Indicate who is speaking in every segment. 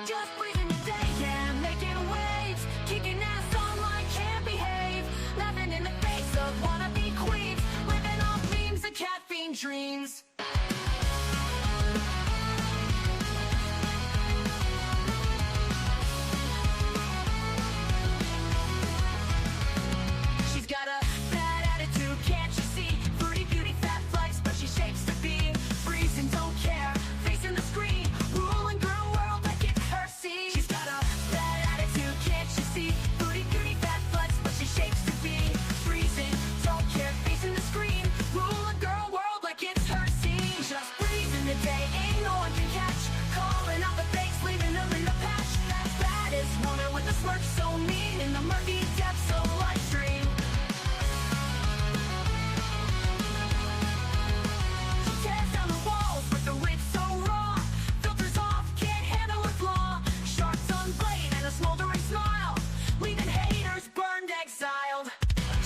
Speaker 1: Just breathing the day, yeah, making waves, kicking ass online, can't behave, laughing in the face of wannabe queens, living off memes and caffeine dreams. She's got a bad attitude, can't you see? Foodie beauty, fat flex, but she shapes to be Breezy and don't care, facing the screen, ruling girl world like it's her scene. She's got a bad attitude, can't you see? Foodie beauty, fat flex, but she shapes to be Breezy, don't care, facing the screen, ruling girl world like it's her scene. Just breezing the day, ain't no one can catch, calling out the fakes, leaving them in the patch. That baddest woman with a smirk so mean in the murky depths of live stream. She tears down the walls with the wit so raw, filters off, can't handle her flaw, sharp tongue blade and a smoldering smile, leaving haters burned, exiled.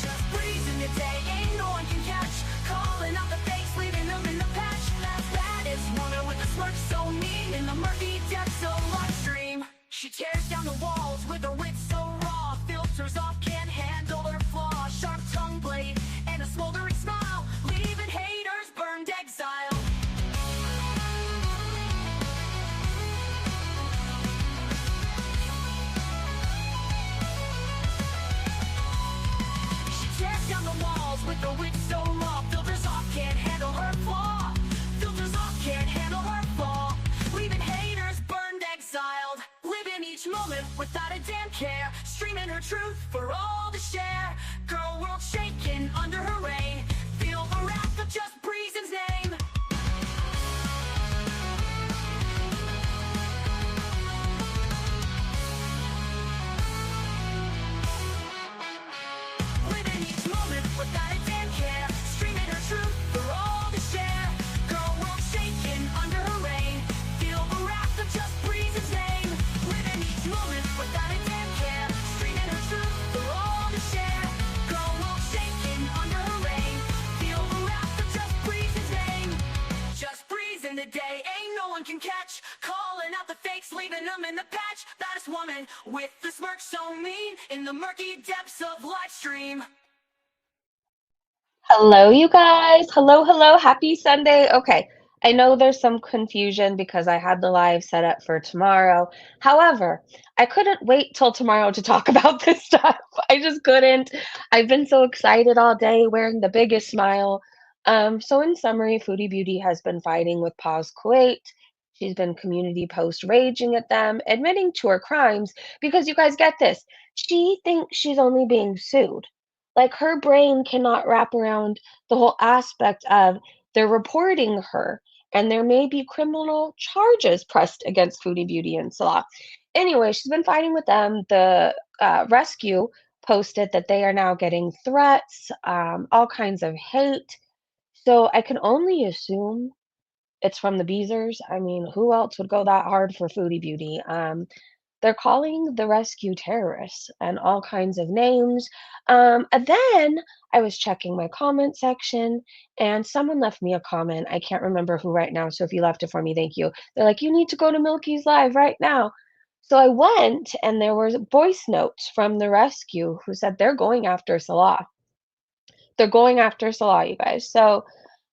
Speaker 1: Just breezing the day, ain't no one can catch, calling out the fakes, leaving them in the patch. That baddest woman with a smirk so mean in the murky depths of live stream. She tears down the walls with her wit so raw, filters off, can't handle her flaw, sharp tongue blade and a smoldering smile, leaving haters burned, exiled. She tears down the walls with her wit so raw, filters off, can't handle her flaw, filters off, can't handle her flaw, leaving haters burned, exiled. Living each moment without a damn care, streaming her truth for all to share. Girl world shaking under her reign, feel the wrath of just Breezy's name. Living each moment without a damn care, streaming her truth for all to share. Girl world shaking under her reign, feel the wrath of just Breezy's name. Living each moment without a damn care, streaming her truth for all to share. Girl world shaking under her reign, feel the wrath of just Breezy's name. Just breezing the day, ain't no one can catch, calling out the fakes, leaving them in the patch. Baddest woman with the smirk so mean in the murky depths of live stream.
Speaker 2: Hello, you guys. Hello, hello. Happy Sunday. Okay, I know there's some confusion because I had the live set up for tomorrow. However, I couldn't wait till tomorrow to talk about this stuff. I just couldn't. I've been so excited all day, wearing the biggest smile. So in summary, Foodie Beauty has been fighting with Paws Kuwait. She's been community post raging at them, admitting to her crimes because you guys get this. She thinks she's only being sued. Like her brain cannot wrap around the whole aspect of they're reporting her and there may be criminal charges pressed against Foodie Beauty and Salah. Anyway, she's been fighting with them. The rescue posted that they are now getting threats, all kinds of hate. So I can only assume it's from the Beezers. I mean, who else would go that hard for Foodie Beauty? They're calling the rescue terrorists and all kinds of names. And then I was checking my comment section and someone left me a comment. I can't remember who right now. So if you left it for me, thank you. They're like, you need to go to Milky's Live right now. So I went and there were voice notes from the rescue who said they're going after Salah. They're going after Salah, you guys. So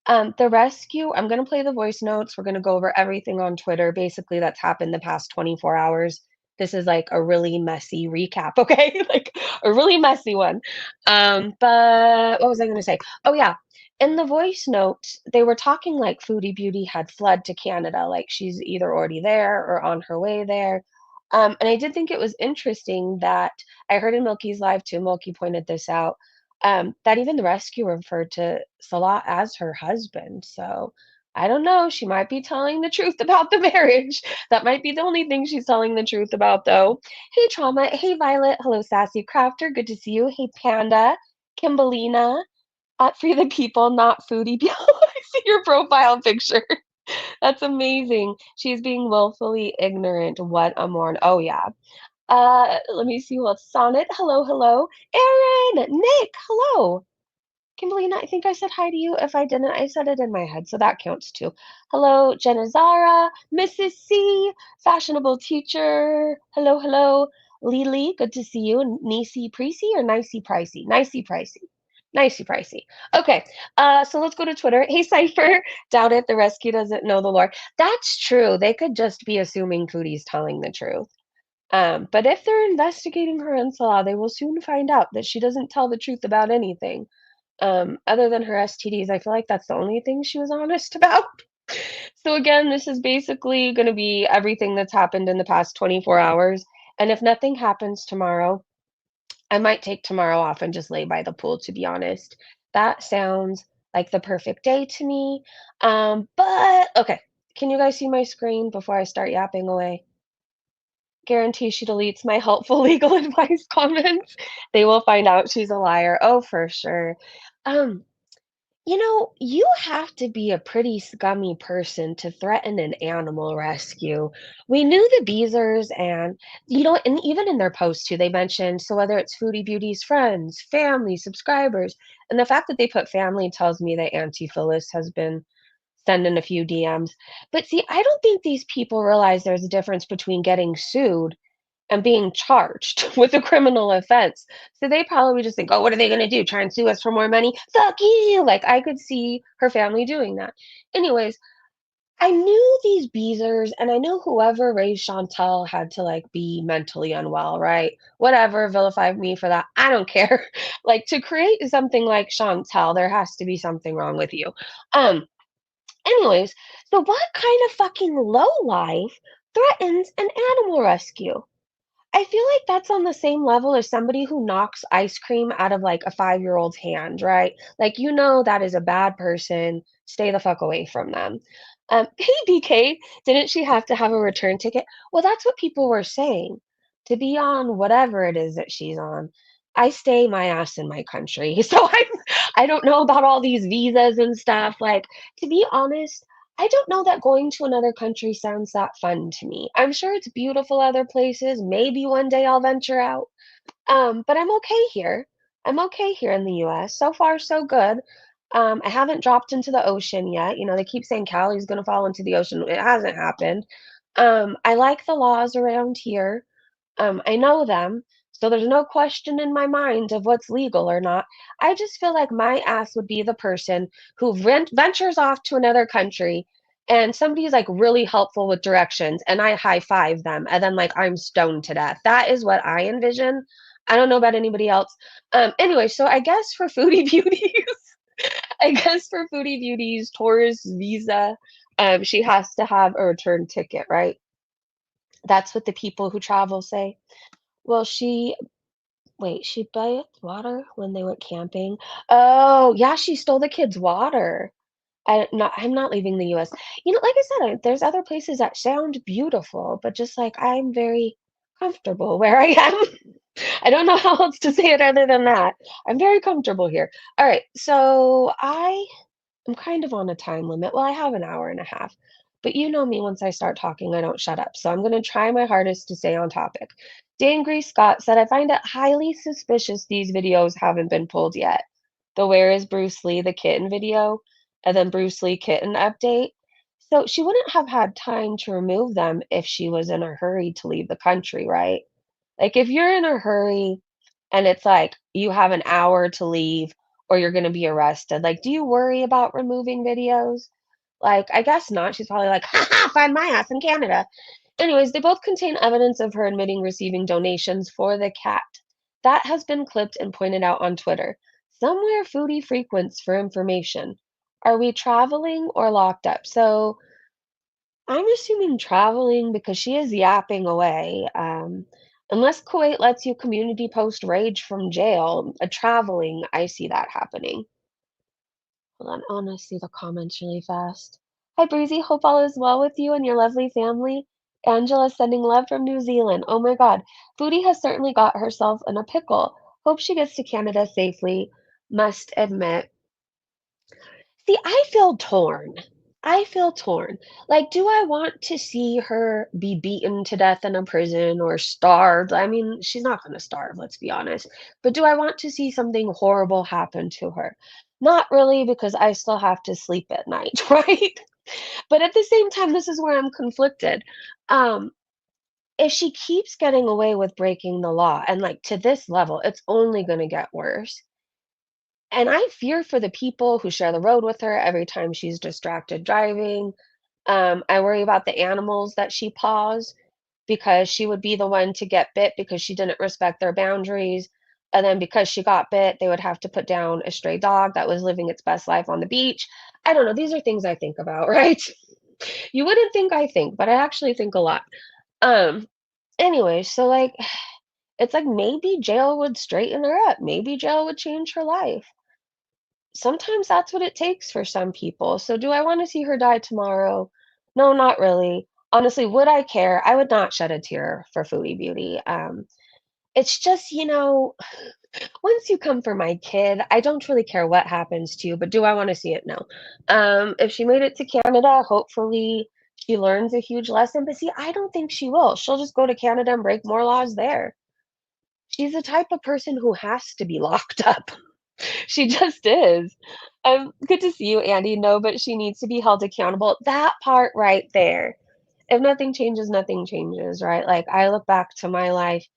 Speaker 2: the rescue, I'm going to play the voice notes. We're going to go over everything on Twitter, basically, that's happened the past 24 hours. this is like a really messy recap, okay? Like a really messy one. But what was I going to say? Oh, yeah. In the voice note, they were talking like Foodie Beauty had fled to Canada, like she's either already there or on her way there. And I did think it was interesting that I heard in Milky's live too, Milky pointed this out, that even the rescue referred to Salah as her husband. So I don't know, she might be telling the truth about the marriage. That might be the only thing she's telling the truth about, though. Hey, Trauma. Hey, Violet. Hello, Sassy Crafter. Good to see you. Hey, Panda. Kimbalina. At Free the People, not Foodie. I see your profile picture. That's amazing. She's being willfully ignorant. What a morn. Oh, yeah. Let me see who else. Sonnet. Hello, hello. Aaron. Nick. Hello. Kimberly, I think I said hi to you. If I didn't, I said it in my head, so that counts too. Hello, Jenna Zara, Mrs. C, fashionable teacher. Hello, hello. Lily, good to see you. Nicey Pricey or Nicey Pricey? Nicey Pricey. Nicey Pricey. Okay, so let's go to Twitter. Hey, Cypher. Doubt it. The rescue doesn't know the lore. That's true. They could just be assuming Foodie's telling the truth. But if they're investigating her in Salah, they will soon find out that she doesn't tell the truth about anything. Other than her STDs, I feel like that's the only thing she was honest about. So again, this is basically going to be everything that's happened in the past 24 hours. And if nothing happens tomorrow, I might take tomorrow off and just lay by the pool, to be honest. That sounds like the perfect day to me. But okay, can you guys see my screen before I start yapping away? Guarantee she deletes my helpful legal advice comments. They will find out she's a liar. Oh, for sure. Um, you have to be a pretty scummy person to threaten an animal rescue. We knew the Beezers and, and even in their post too, they mentioned, so whether it's Foodie Beauty's friends, family, subscribers, and the fact that they put family tells me that Auntie Phyllis has been sending a few DMs. But see, I don't think these people realize there's a difference between getting sued and being charged with a criminal offense. So they probably just think, oh, what are they going to do? Try and sue us for more money? Fuck you. Like, I could see her family doing that. Anyways, I knew these Beezers and I knew whoever raised Shantel had to like be mentally unwell, right? Whatever, vilify me for that. I don't care. Like to create something like Shantel, there has to be something wrong with you. Um, anyways, so what kind of fucking low life threatens an animal rescue? I feel like that's on the same level as somebody who knocks ice cream out of like a 5-year-old's hand, right? Like, that is a bad person. Stay the fuck away from them. Hey, BK, didn't she have to have a return ticket? Well, that's what people were saying. To be on whatever it is that she's on, I stay my ass in my country. So I don't know about all these visas and stuff. Like, to be honest, I don't know that going to another country sounds that fun to me. I'm sure it's beautiful other places. Maybe one day I'll venture out. But I'm okay here. I'm okay here in the US. So far, so good. I haven't dropped into the ocean yet. They keep saying Cali's going to fall into the ocean. It hasn't happened. I like the laws around here. I know them, so there's no question in my mind of what's legal or not. I just feel like my ass would be the person who ventures off to another country and somebody's like really helpful with directions and I high five them and then like I'm stoned to death. That is what I envision. I don't know about anybody else. Anyway, so I guess for Foodie Beauties, I guess for Foodie Beauties tourist visa, she has to have a return ticket, right? That's what the people who travel say. Well, she bought water when they went camping. Oh, yeah, she stole the kids' water. I'm not leaving the US. Like I said, there's other places that sound beautiful, but just like I'm very comfortable where I am. I don't know how else to say it other than that. I'm very comfortable here. All right, so I'm kind of on a time limit. Well, I have an hour and a half, but you know me, once I start talking, I don't shut up. So I'm going to try my hardest to stay on topic. Dangry Scott said, I find it highly suspicious these videos haven't been pulled yet. The Where is Bruce Lee, the kitten video, and then Bruce Lee kitten update. So she wouldn't have had time to remove them if she was in a hurry to leave the country, right? Like if you're in a hurry and it's like you have an hour to leave or you're going to be arrested, like do you worry about removing videos? Like I guess not. She's probably like, ha ha, find my ass in Canada. Anyways, they both contain evidence of her admitting receiving donations for the cat. That has been clipped and pointed out on Twitter. Somewhere Foodie frequents for information. Are we traveling or locked up? So I'm assuming traveling because she is yapping away. Unless Kuwait lets you community post rage from jail, traveling, I see that happening. Hold on, I wanna see the comments really fast. Hi, Breezy. Hope all is well with you and your lovely family. Angela sending love from New Zealand. Oh my God. Foodie has certainly got herself in a pickle. Hope she gets to Canada safely. Must admit. See, I feel torn. I feel torn. Like, do I want to see her be beaten to death in a prison or starved? I mean, she's not going to starve, let's be honest. But do I want to see something horrible happen to her? Not really, because I still have to sleep at night, right? But at the same time, this is where I'm conflicted. Um, if she keeps getting away with breaking the law, and like to this level, it's only going to get worse. And I fear for the people who share the road with her every time she's distracted driving. I worry about the animals that she paws because she would be the one to get bit because she didn't respect their boundaries. And then because she got bit, they would have to put down a stray dog that was living its best life on the beach. I don't know. These are things I think about, right? You wouldn't think I think, but I actually think a lot. Um, anyway, so like it's like maybe jail would straighten her up. Maybe jail would change her life. Sometimes that's what it takes for some people. So do I wanna see her die tomorrow? No, not really. Honestly, would I care? I would not shed a tear for Foodie Beauty. It's just, once you come for my kid, I don't really care what happens to you, but do I wanna see it? No. If she made it to Canada, hopefully she learns a huge lesson, but see, I don't think she will. She'll just go to Canada and break more laws there. She's the type of person who has to be locked up. She just is. Good to see you, Andy. No, but she needs to be held accountable. That part right there. If nothing changes, nothing changes, right? Like I look back to my life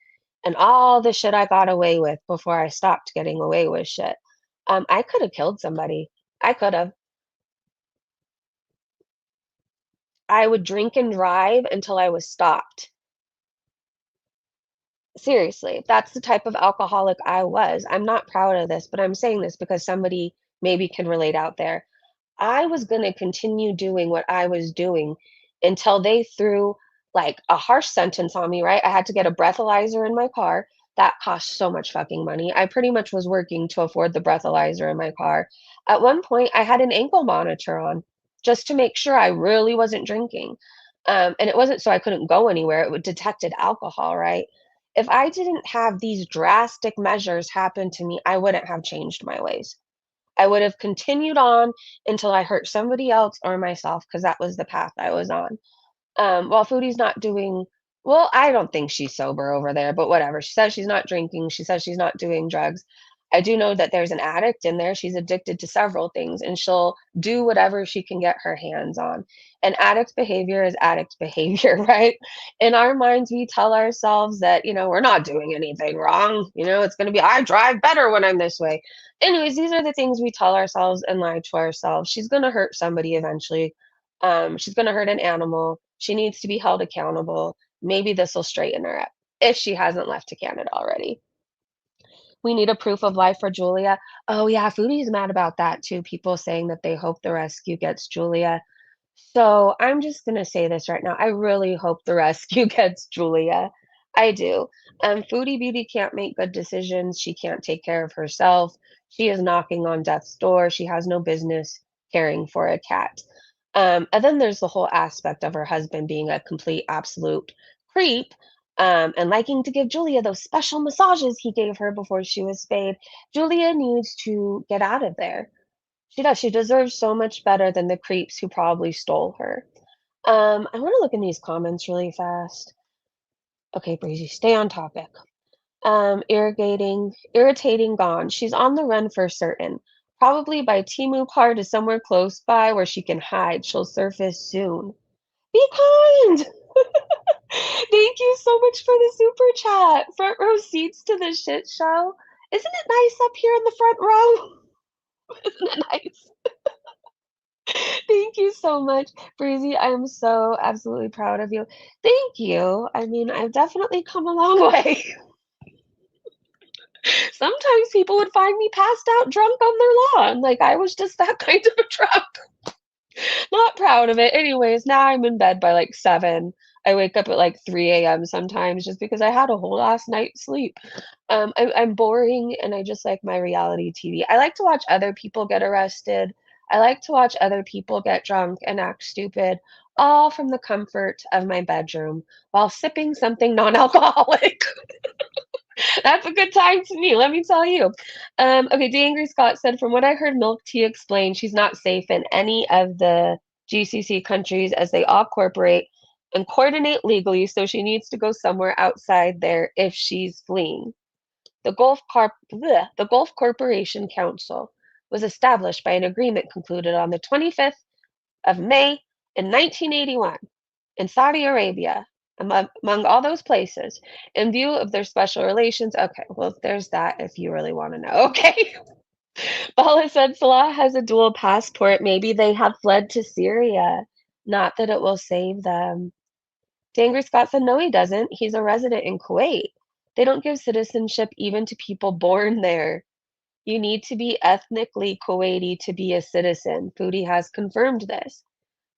Speaker 2: and all the shit I got away with before I stopped getting away with shit. I could have killed somebody. I could have. I would drink and drive until I was stopped. Seriously, that's the type of alcoholic I was. I'm not proud of this, but I'm saying this because somebody maybe can relate out there. I was gonna continue doing what I was doing until they threw, like, a harsh sentence on me, right? I had to get a breathalyzer in my car. That cost so much fucking money. I pretty much was working to afford the breathalyzer in my car. At one point, I had an ankle monitor on just to make sure I really wasn't drinking. And it wasn't so I couldn't go anywhere, it would detected alcohol, right? If I didn't have these drastic measures happen to me, I wouldn't have changed my ways. I would have continued on until I hurt somebody else or myself, because that was the path I was on. While Foodie's not doing well, I don't think she's sober over there, but whatever. She says she's not drinking. She says she's not doing drugs. I do know that there's an addict in there. She's addicted to several things, and she'll do whatever she can get her hands on. And addict behavior is addict behavior, right? In our minds, we tell ourselves that, we're not doing anything wrong. It's going to be, I drive better when I'm this way. Anyways, these are the things we tell ourselves and lie to ourselves. She's going to hurt somebody eventually. She's going to hurt an animal. She needs to be held accountable. Maybe this will straighten her up if she hasn't left to Canada already. We need a proof of life for Julia. Oh, yeah, Foodie's mad about that too. People saying that they hope the rescue gets Julia. So I'm just gonna say this right now. I really hope the rescue gets Julia. I do. Foodie Beauty can't make good decisions. She can't take care of herself. She is knocking on death's door. She has no business caring for a cat. And then there's the whole aspect of her husband being a complete absolute creep, and liking to give Julia those special massages he gave her before she was spayed. Julia needs to get out of there. She does. She deserves so much better than the creeps who probably stole her. I want to look in these comments really fast. Okay, Breezy, stay on topic. Irritating gone. She's on the run for certain. Probably by Timu Car to somewhere close by where she can hide. She'll surface soon. Be kind! Thank you so much for the super chat. Front row seats to the shit show. Isn't it nice up here in the front row? Isn't it nice? Thank you so much, Breezy. I am so absolutely proud of you. Thank you. I mean, I've definitely come a long way. Sometimes people would find me passed out drunk on their lawn. Like I was just that kind of a drunk. Not proud of it. Anyways, now I'm in bed by like 7. I wake up at like 3 a.m. sometimes just because I had a whole last night's sleep. I'm boring and I just like my reality TV. I like to watch other people get arrested. I like to watch other people get drunk and act stupid, all from the comfort of my bedroom while sipping something non-alcoholic. That's a good time to me, let me tell you. Okay, D. Angry Scott said, from what I heard Milk Tea explain, she's not safe in any of the GCC countries as they all cooperate and coordinate legally, so she needs to go somewhere outside there if she's fleeing. The Gulf Corporation Council was established by an agreement concluded on the 25th of May in 1981 in Saudi Arabia, among all those places, in view of their special relations. Okay, well, there's that if you really want to know. Okay. Bala said Salah has a dual passport. Maybe they have fled to Syria. Not that it will save them. Dangry Scott said, no, he doesn't. He's a resident in Kuwait. They don't give citizenship even to people born there. You need to be ethnically Kuwaiti to be a citizen. Foodie has confirmed this.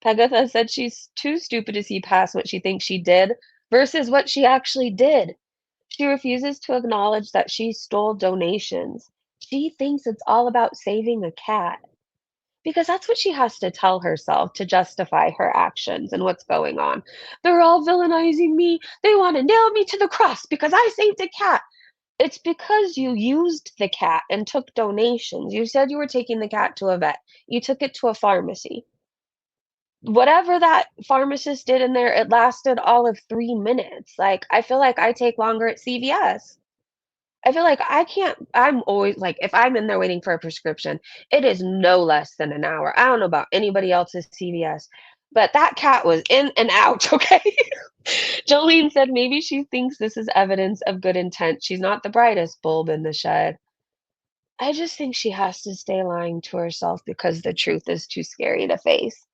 Speaker 2: Pegatha said she's too stupid to see past what she thinks she did versus what she actually did. She refuses to acknowledge that she stole donations. She thinks it's all about saving a cat because that's what she has to tell herself to justify her actions and what's going on. They're all villainizing me. They want to nail me to the cross because I saved a cat. It's because you used the cat and took donations. You said you were taking the cat to a vet. You took it to a pharmacy. Whatever that pharmacist did in there, it lasted all of 3 minutes. Like, I feel like I take longer at CVS. I feel like I can't I'm always like, if I'm in there waiting for a prescription, it is no less than an hour. I don't know about anybody else's CVS, but that cat was in and out, okay? Jolene said maybe she thinks this is evidence of good intent. She's not the brightest bulb in the shed. I just think she has to stay lying to herself because the truth is too scary to face.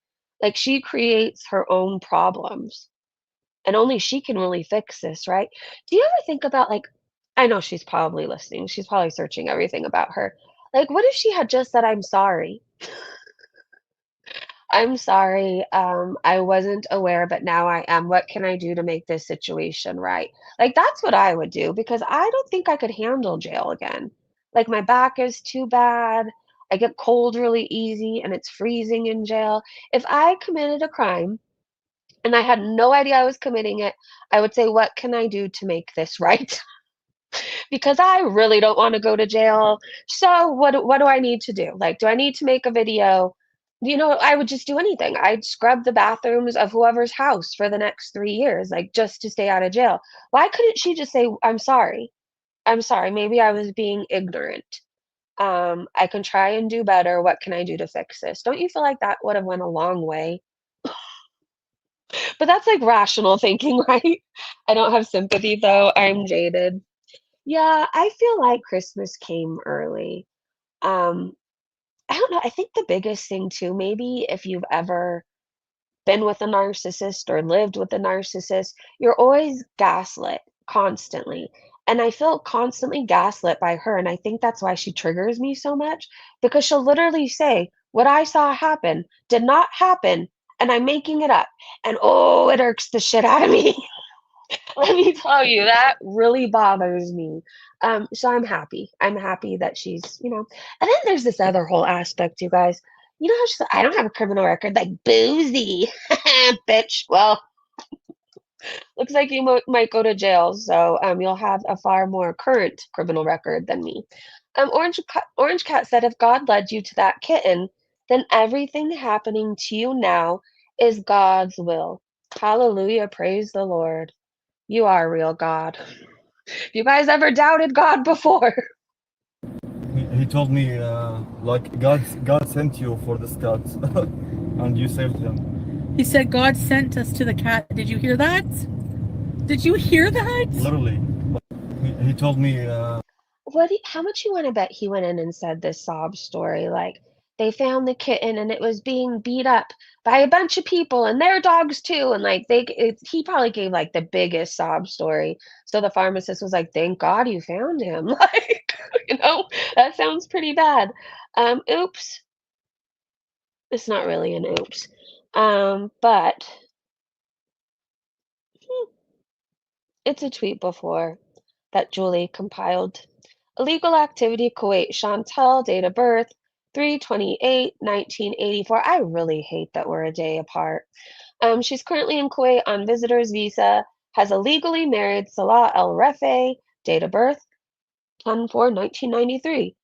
Speaker 2: Like, she creates her own problems, and only she can really fix this, right? Do you ever think about, like, I know she's probably listening, she's probably searching everything about her. Like, what if she had just said, "I'm sorry. I'm sorry, I wasn't aware, but now I am. What can I do to make this situation right?" Like, that's what I would do because I don't think I could handle jail again. Like, my back is too bad, I get cold really easy, and it's freezing in jail. If I committed a crime and I had no idea I was committing it, I would say, "What can I do to make this right?" Because I really don't wanna go to jail. So what do I need to do? Like, do I need to make a video? I would just do anything. I'd scrub the bathrooms of whoever's house for the next 3 years, like, just to stay out of jail. Why couldn't she just say, "I'm sorry. I'm sorry. Maybe I was being ignorant. I can try and do better. What can I do to fix this?" Don't you feel like that would have went a long way? But that's, like, rational thinking, right? I don't have sympathy, though. I'm jaded. Yeah, I feel like Christmas came early. Um, I don't know, I think the biggest thing too, maybe if you've ever been with a narcissist or lived with a narcissist, you're always gaslit constantly. And I feel constantly gaslit by her, and I think that's why she triggers me so much because she'll literally say, "What I saw happen did not happen, and I'm making it up." And oh, it irks the shit out of me. Let me tell you, that really bothers me. So I'm happy. I'm happy that she's. And then there's this other whole aspect, you guys. You know how she's like, "I don't have a criminal record like Boozy." Bitch. Well, looks like you might go to jail, so you'll have a far more current criminal record than me. Orange Cat said, if God led you to that kitten, then everything happening to you now is God's will. Hallelujah. Praise the Lord. You are real God. You guys ever doubted God before?
Speaker 3: He told me like God sent you for this cat and you saved him.
Speaker 4: He said God sent us to the cat. Did you hear that? Did you hear that?
Speaker 3: Literally. He told me
Speaker 2: How much you want to bet he went in and said this sob story? Like, they found the kitten and it was being beat up by a bunch of people and their dogs too. And like he probably gave like the biggest sob story. So the pharmacist was like, "Thank God you found him." Like, that sounds pretty bad. Oops. It's not really an oops. But it's a tweet before that Julie compiled. Illegal activity, Kuwait, Shantel, date of birth, 3/28/1984. I really hate that we're a day apart. She's currently in Kuwait on visitor's visa, has illegally married Salah El Refe, date of birth, 10/4/1993.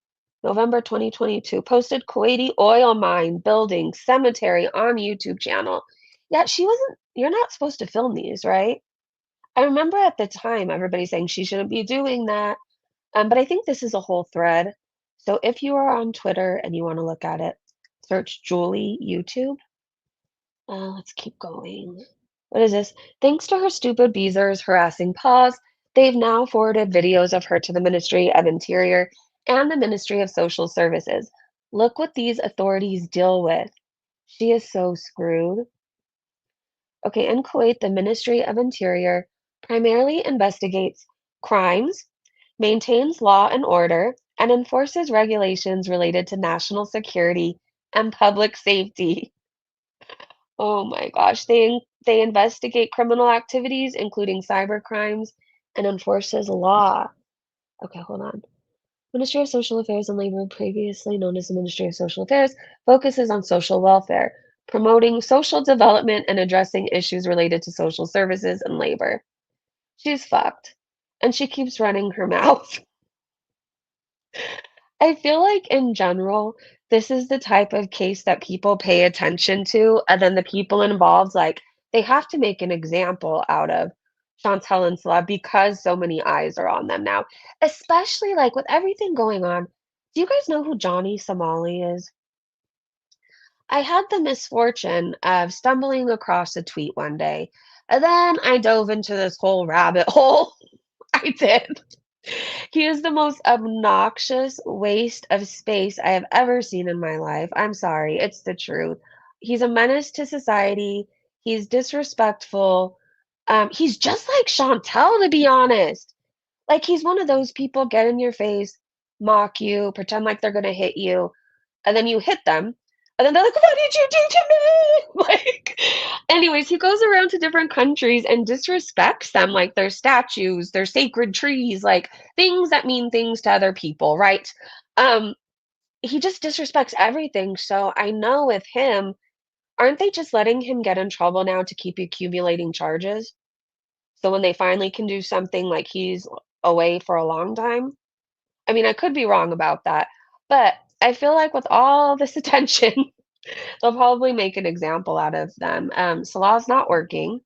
Speaker 2: November 2022. Posted Kuwaiti oil mine, building, cemetery on YouTube channel. Yeah, she wasn't, you're not supposed to film these, right? I remember at the time everybody saying she shouldn't be doing that. But I think this is a whole thread. So if you are on Twitter and you want to look at it, search Julie YouTube. Let's keep going. What is this? Thanks to her stupid Beezers harassing Paws, they've now forwarded videos of her to the Ministry of Interior and the Ministry of Social Services. Look what these authorities deal with. She is so screwed. Okay, in Kuwait, the Ministry of Interior primarily investigates crimes, maintains law and order, and enforces regulations related to national security and public safety. Oh my gosh, they investigate criminal activities, including cyber crimes, and enforces law. Okay, hold on. Ministry of Social Affairs and Labor, previously known as the Ministry of Social Affairs, focuses on social welfare, promoting social development and addressing issues related to social services and labor. She's fucked. And she keeps running her mouth. I feel like in general, this is the type of case that people pay attention to, and then the people involved, like, they have to make an example out of Shantel and Salah because so many eyes are on them now. Especially like with everything going on. Do you guys know who Johnny Somali is? I had the misfortune of stumbling across a tweet one day, and then I dove into this whole rabbit hole. I did. He is the most obnoxious waste of space I have ever seen in my life. I'm sorry, it's the truth. He's a menace to society. He's disrespectful. He's just like Chantel, to be honest. Like he's one of those people get in your face, mock you, pretend like they're gonna hit you, and then you hit them, and then they're like, "What did you do to me?" Like, anyways, he goes around to different countries and disrespects them like their statues, their sacred trees, like things that mean things to other people, right? Um, he just disrespects everything. So I know with him, aren't they just letting him get in trouble now to keep accumulating charges? So when they finally can do something like he's away for a long time, I mean, I could be wrong about that, but I feel like with all this attention, they'll probably make an example out of them. Salah's not working,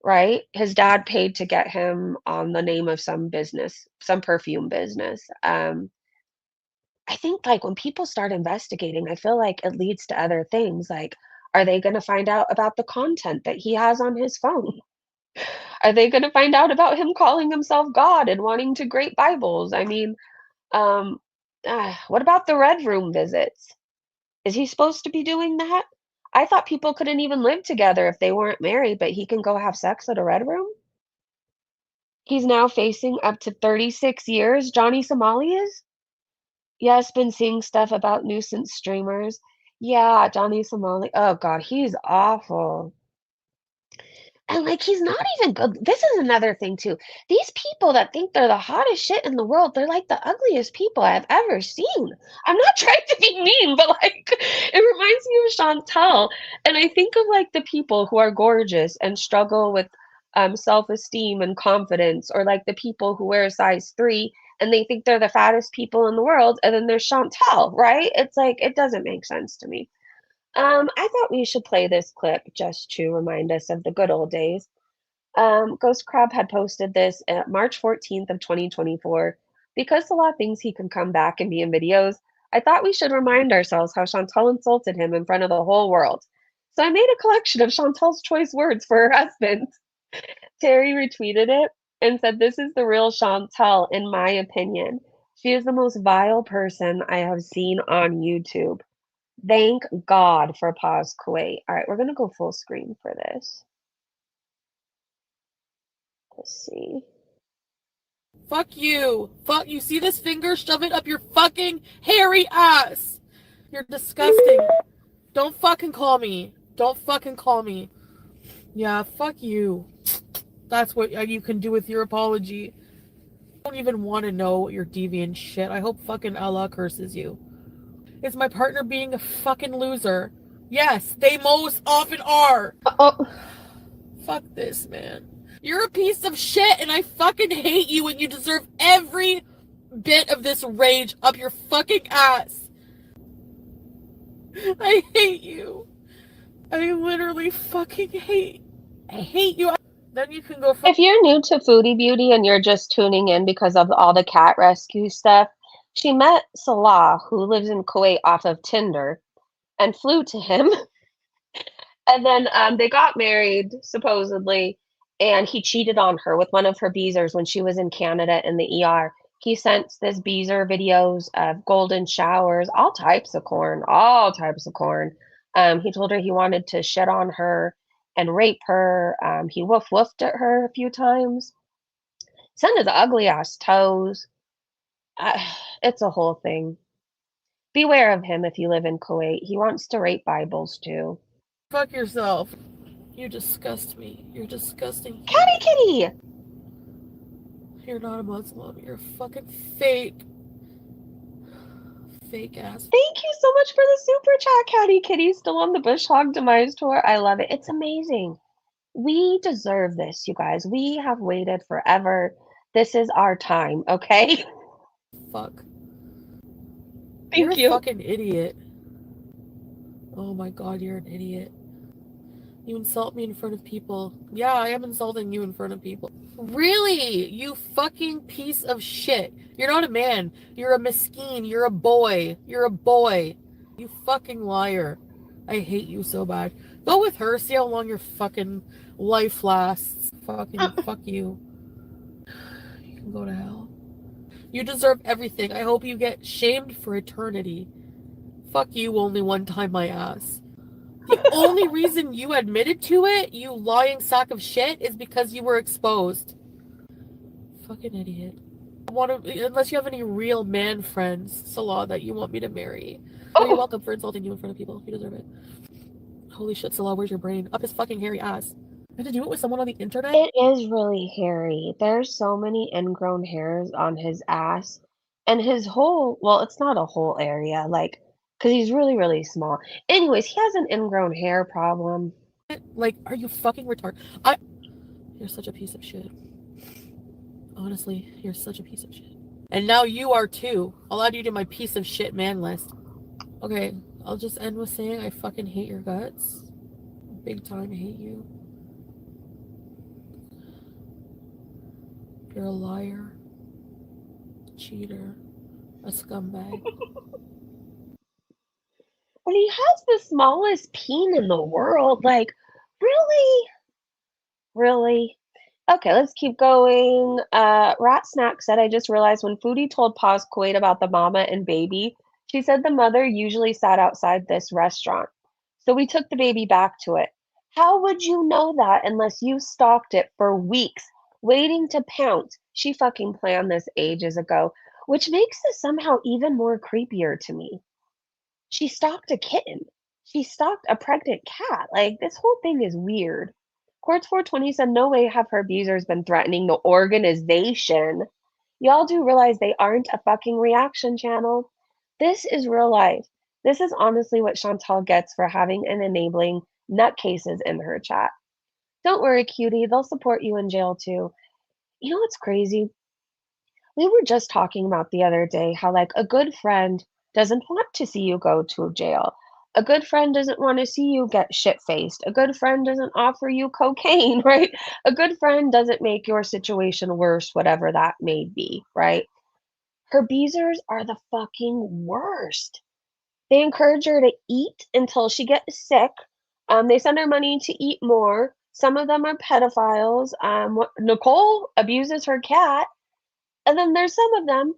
Speaker 2: right? His dad paid to get him on the name of some business, some perfume business. I think like when people start investigating, I feel like it leads to other things. Like, are they going to find out about the content that he has on his phone? Are they going to find out about him calling himself God and wanting to grade Bibles? I mean, um, what about the Red Room visits? Is he supposed to be doing that? I thought people couldn't even live together if they weren't married, but he can go have sex at a Red Room? He's now facing up to 36 years, Johnny Somali is? Yes, been seeing stuff about nuisance streamers. Yeah, Johnny Somali. Oh god, he's awful. And, like, he's not even good. This is another thing too. These people that think they're the hottest shit in the world, they're, like, the ugliest people I've ever seen. I'm not trying to be mean, but, like, it reminds me of Chantel, and I think of, like, the people who are gorgeous and struggle with, self-esteem and confidence, or, like, the people who wear a size 3 and they think they're the fattest people in the world, and then there's Chantel, right? It's like, it doesn't make sense to me. I thought we should play this clip just to remind us of the good old days. Ghost Crab had posted this at March 14th of 2024. Because Salah thinks he can come back and be in videos, I thought we should remind ourselves how Chantal insulted him in front of the whole world. So I made a collection of Chantal's choice words for her husband. Terry retweeted it and said, "This is the real Chantal, in my opinion. She is the most vile person I have seen on YouTube." Thank God for Paws Kuwait. All right, we're gonna go full screen for this. Let's see.
Speaker 4: Fuck you. Fuck you. See this finger? Shove it up your fucking hairy ass. You're disgusting. Don't fucking call me. Don't fucking call me. Yeah, fuck you. That's what you can do with your apology. I don't even want to know your deviant shit. I hope fucking Allah curses you. Is my partner being a fucking loser? Yes, they most often are.
Speaker 2: Oh,
Speaker 4: Fuck this, man. You're a piece of shit and I fucking hate you and you deserve every bit of this rage up your fucking ass. I hate you. I literally fucking hate you. Then you can go
Speaker 2: if you're new to Foodie Beauty and you're just tuning in because of all the cat rescue stuff, she met Salah, who lives in Kuwait, off of Tinder and flew to him. And then they got married, supposedly, and he cheated on her with one of her Beezers when she was in Canada in the ER. He sent this Beezer videos of golden showers, all types of corn, all types of corn. He told her he wanted to shit on her and rape her. He woof woofed at her a few times. Sent his ugly ass toes. It's a whole thing. Beware of him if you live in Kuwait. He wants to rape Bibles too.
Speaker 4: fuck yourself. You disgust me. You're disgusting.
Speaker 2: Kitty kitty!
Speaker 4: You're not a Muslim. You're fucking fake. Fake ass.
Speaker 2: Thank you so much for the super chat, Catty Kitty. Still on the Bush Hog Demise tour. I love it. It's amazing. We deserve this, you guys. We have waited forever. This is our time, okay?
Speaker 4: Fuck.
Speaker 2: Thank
Speaker 4: You're
Speaker 2: you.
Speaker 4: a fucking idiot. Oh my god, you're an idiot. You insult me in front of people. Yeah, I am insulting you in front of people. Really? You fucking piece of shit. You're not a man. You're a mesquine. You're a boy. You're a boy. You fucking liar. I hate you so bad. Go with her. See how long your fucking life lasts. Fucking fuck you. You can go to hell. You deserve everything. I hope you get shamed for eternity. Fuck you only one time, my ass. The only reason you admitted to it, you lying sack of shit, is because you were exposed. Fucking idiot. Unless you have any real man friends, Salah, that you want me to marry. Oh, you're welcome for insulting you in front of people. You deserve it. Holy shit, Salah, where's your brain? Up his fucking hairy ass. I had to do it with someone on the internet?
Speaker 2: It is really hairy. There's so many ingrown hairs on his ass. And his whole, well, it's not a whole area, like, because he's really, really small. Anyways, he has an ingrown hair problem.
Speaker 4: Like, are you fucking retarded? You're such a piece of shit. Honestly, you're such a piece of shit. And now you are too. I'll add you to my piece of shit man list. Okay, I'll just end with saying I fucking hate your guts. Big time hate you. You're a liar. Cheater. A scumbag.
Speaker 2: And he has the smallest peen in the world. Like, really? Really? Okay, let's keep going. Rat Snack said, I just realized when Foodie told Paws Kuwait about the mama and baby, she said the mother usually sat outside this restaurant. So we took the baby back to it. How would you know that unless you stalked it for weeks, waiting to pounce? She fucking planned this ages ago, which makes this somehow even more creepier to me. She stalked a kitten. She stalked a pregnant cat. Like, this whole thing is weird. Quartz 420 said, no way have her Beezers been threatening the organization. Y'all do realize they aren't a fucking reaction channel. This is real life. This is honestly what Shantel gets for having and enabling nutcases in her chat. Don't worry, cutie. They'll support you in jail too. You know what's crazy? We were just talking about the other day how, like, a good friend doesn't want to see you go to jail. A good friend doesn't want to see you get shit faced. A good friend doesn't offer you cocaine, right? A good friend doesn't make your situation worse, whatever that may be, right? Her Beezers are the fucking worst. They encourage her to eat until she gets sick. They send her money to eat more. Some of them are pedophiles. Nicole abuses her cat. And then there's some of them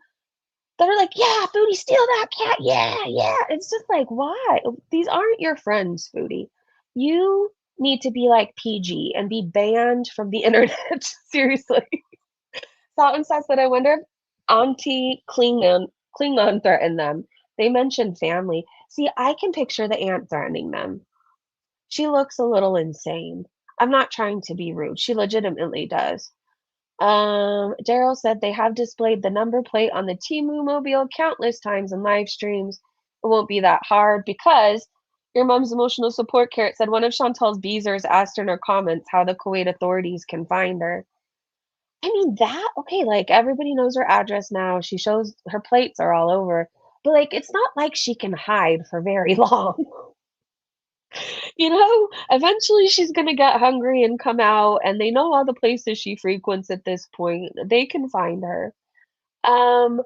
Speaker 2: that are like, yeah, Foodie, steal that cat. Yeah, yeah. It's just like, why? These aren't your friends, Foodie. You need to be like PG and be banned from the internet. Seriously. Salton says that I wonder if Auntie Klingon threatened them. They mentioned family. See, I can picture the aunt threatening them. She looks a little insane. I'm not trying to be rude. She legitimately does. Daryl said they have displayed the number plate on the Timu mobile countless times in live streams. It won't be that hard because your mom's emotional support carrot said one of Chantel's Beezers asked in her comments how the Kuwait authorities can find her. I mean, that, okay, like everybody knows her address now. She shows her plates are all over, but like it's not like she can hide for very long. Eventually she's gonna get hungry and come out, and they know all the places she frequents at this point. They can find her. Um,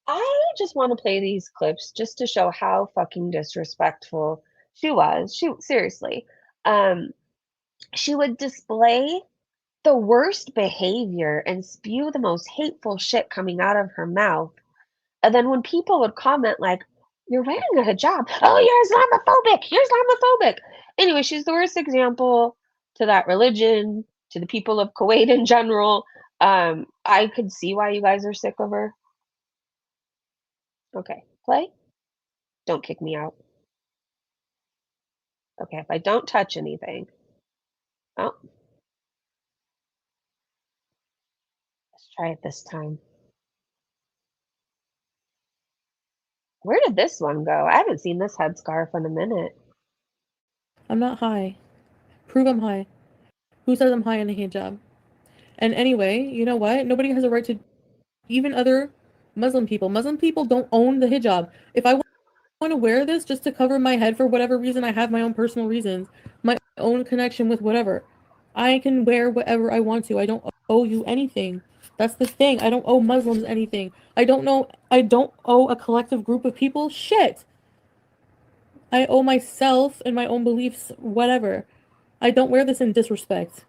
Speaker 2: I just want to play these clips just to show how fucking disrespectful she was. She seriously. Um, she would display the worst behavior and spew the most hateful shit coming out of her mouth. And then when people would comment like, "You're wearing a hijab. Oh, you're Islamophobic. You're Islamophobic." Anyway, she's the worst example to that religion, to the people of Kuwait in general. I could see why you guys are sick of her. Okay, play. Don't kick me out. Okay, if I don't touch anything. Oh, let's try it this time. Where did this one go? I haven't seen this headscarf in a minute.
Speaker 4: I'm not high. Prove I'm high. Who says I'm high in a hijab? And anyway, you know what? Nobody has a right to, even other Muslim people. Muslim people don't own the hijab. If I want to wear this just to cover my head for whatever reason, I have my own personal reasons, my own connection with whatever. I can wear whatever I want to. I don't owe you anything. That's the thing. I don't owe Muslims anything. I don't owe a collective group of people shit. I owe myself and my own beliefs whatever. I don't wear this in disrespect.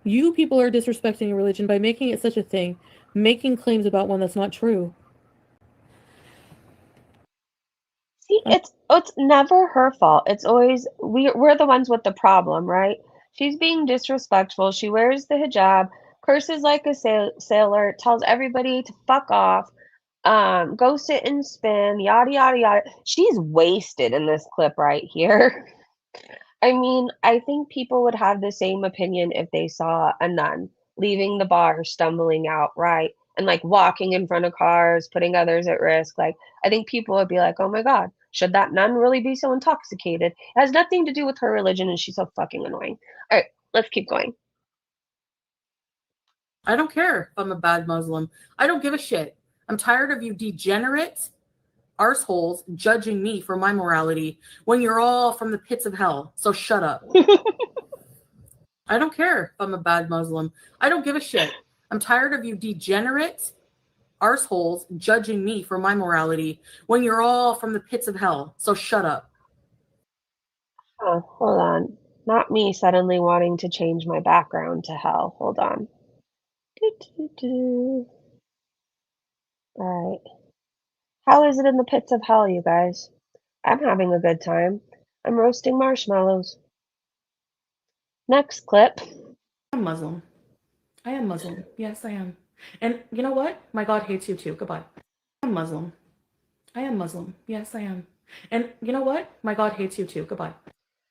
Speaker 4: You people are disrespecting your religion by making it such a thing, making claims about one that's not true.
Speaker 2: See, it's never her fault. It's always we're the ones with the problem, right? She's being disrespectful. She wears the hijab, curses like a sailor, tells everybody to fuck off, go sit and spin, yada yada yada. She's wasted in this clip right here. I mean, I think people would have the same opinion if they saw a nun leaving the bar, stumbling out, right? And like walking in front of cars, putting others at risk. Like, I think people would be like, oh my God, should that nun really be so intoxicated? It has nothing to do with her religion and she's so fucking annoying. All right, let's keep going.
Speaker 5: I don't care if I'm a bad Muslim. I don't give a shit. I'm tired of you degenerate arseholes judging me for my morality when you're all from the pits of hell. So shut up. I don't care if I'm a bad Muslim. I don't give a shit. I'm tired of you degenerate arseholes judging me for my morality when you're all from the pits of hell. So shut up.
Speaker 2: Oh, hold on. Not me suddenly wanting to change my background to hell. Hold on. All right. How is it in the pits of hell, you guys? I'm having a good time. I'm roasting marshmallows. Next clip.
Speaker 5: I'm Muslim. I am Muslim. Yes, I am. And you know what? My God hates you too. Goodbye. I'm Muslim. I am Muslim. Yes, I am. And you know what? My God hates you too. Goodbye.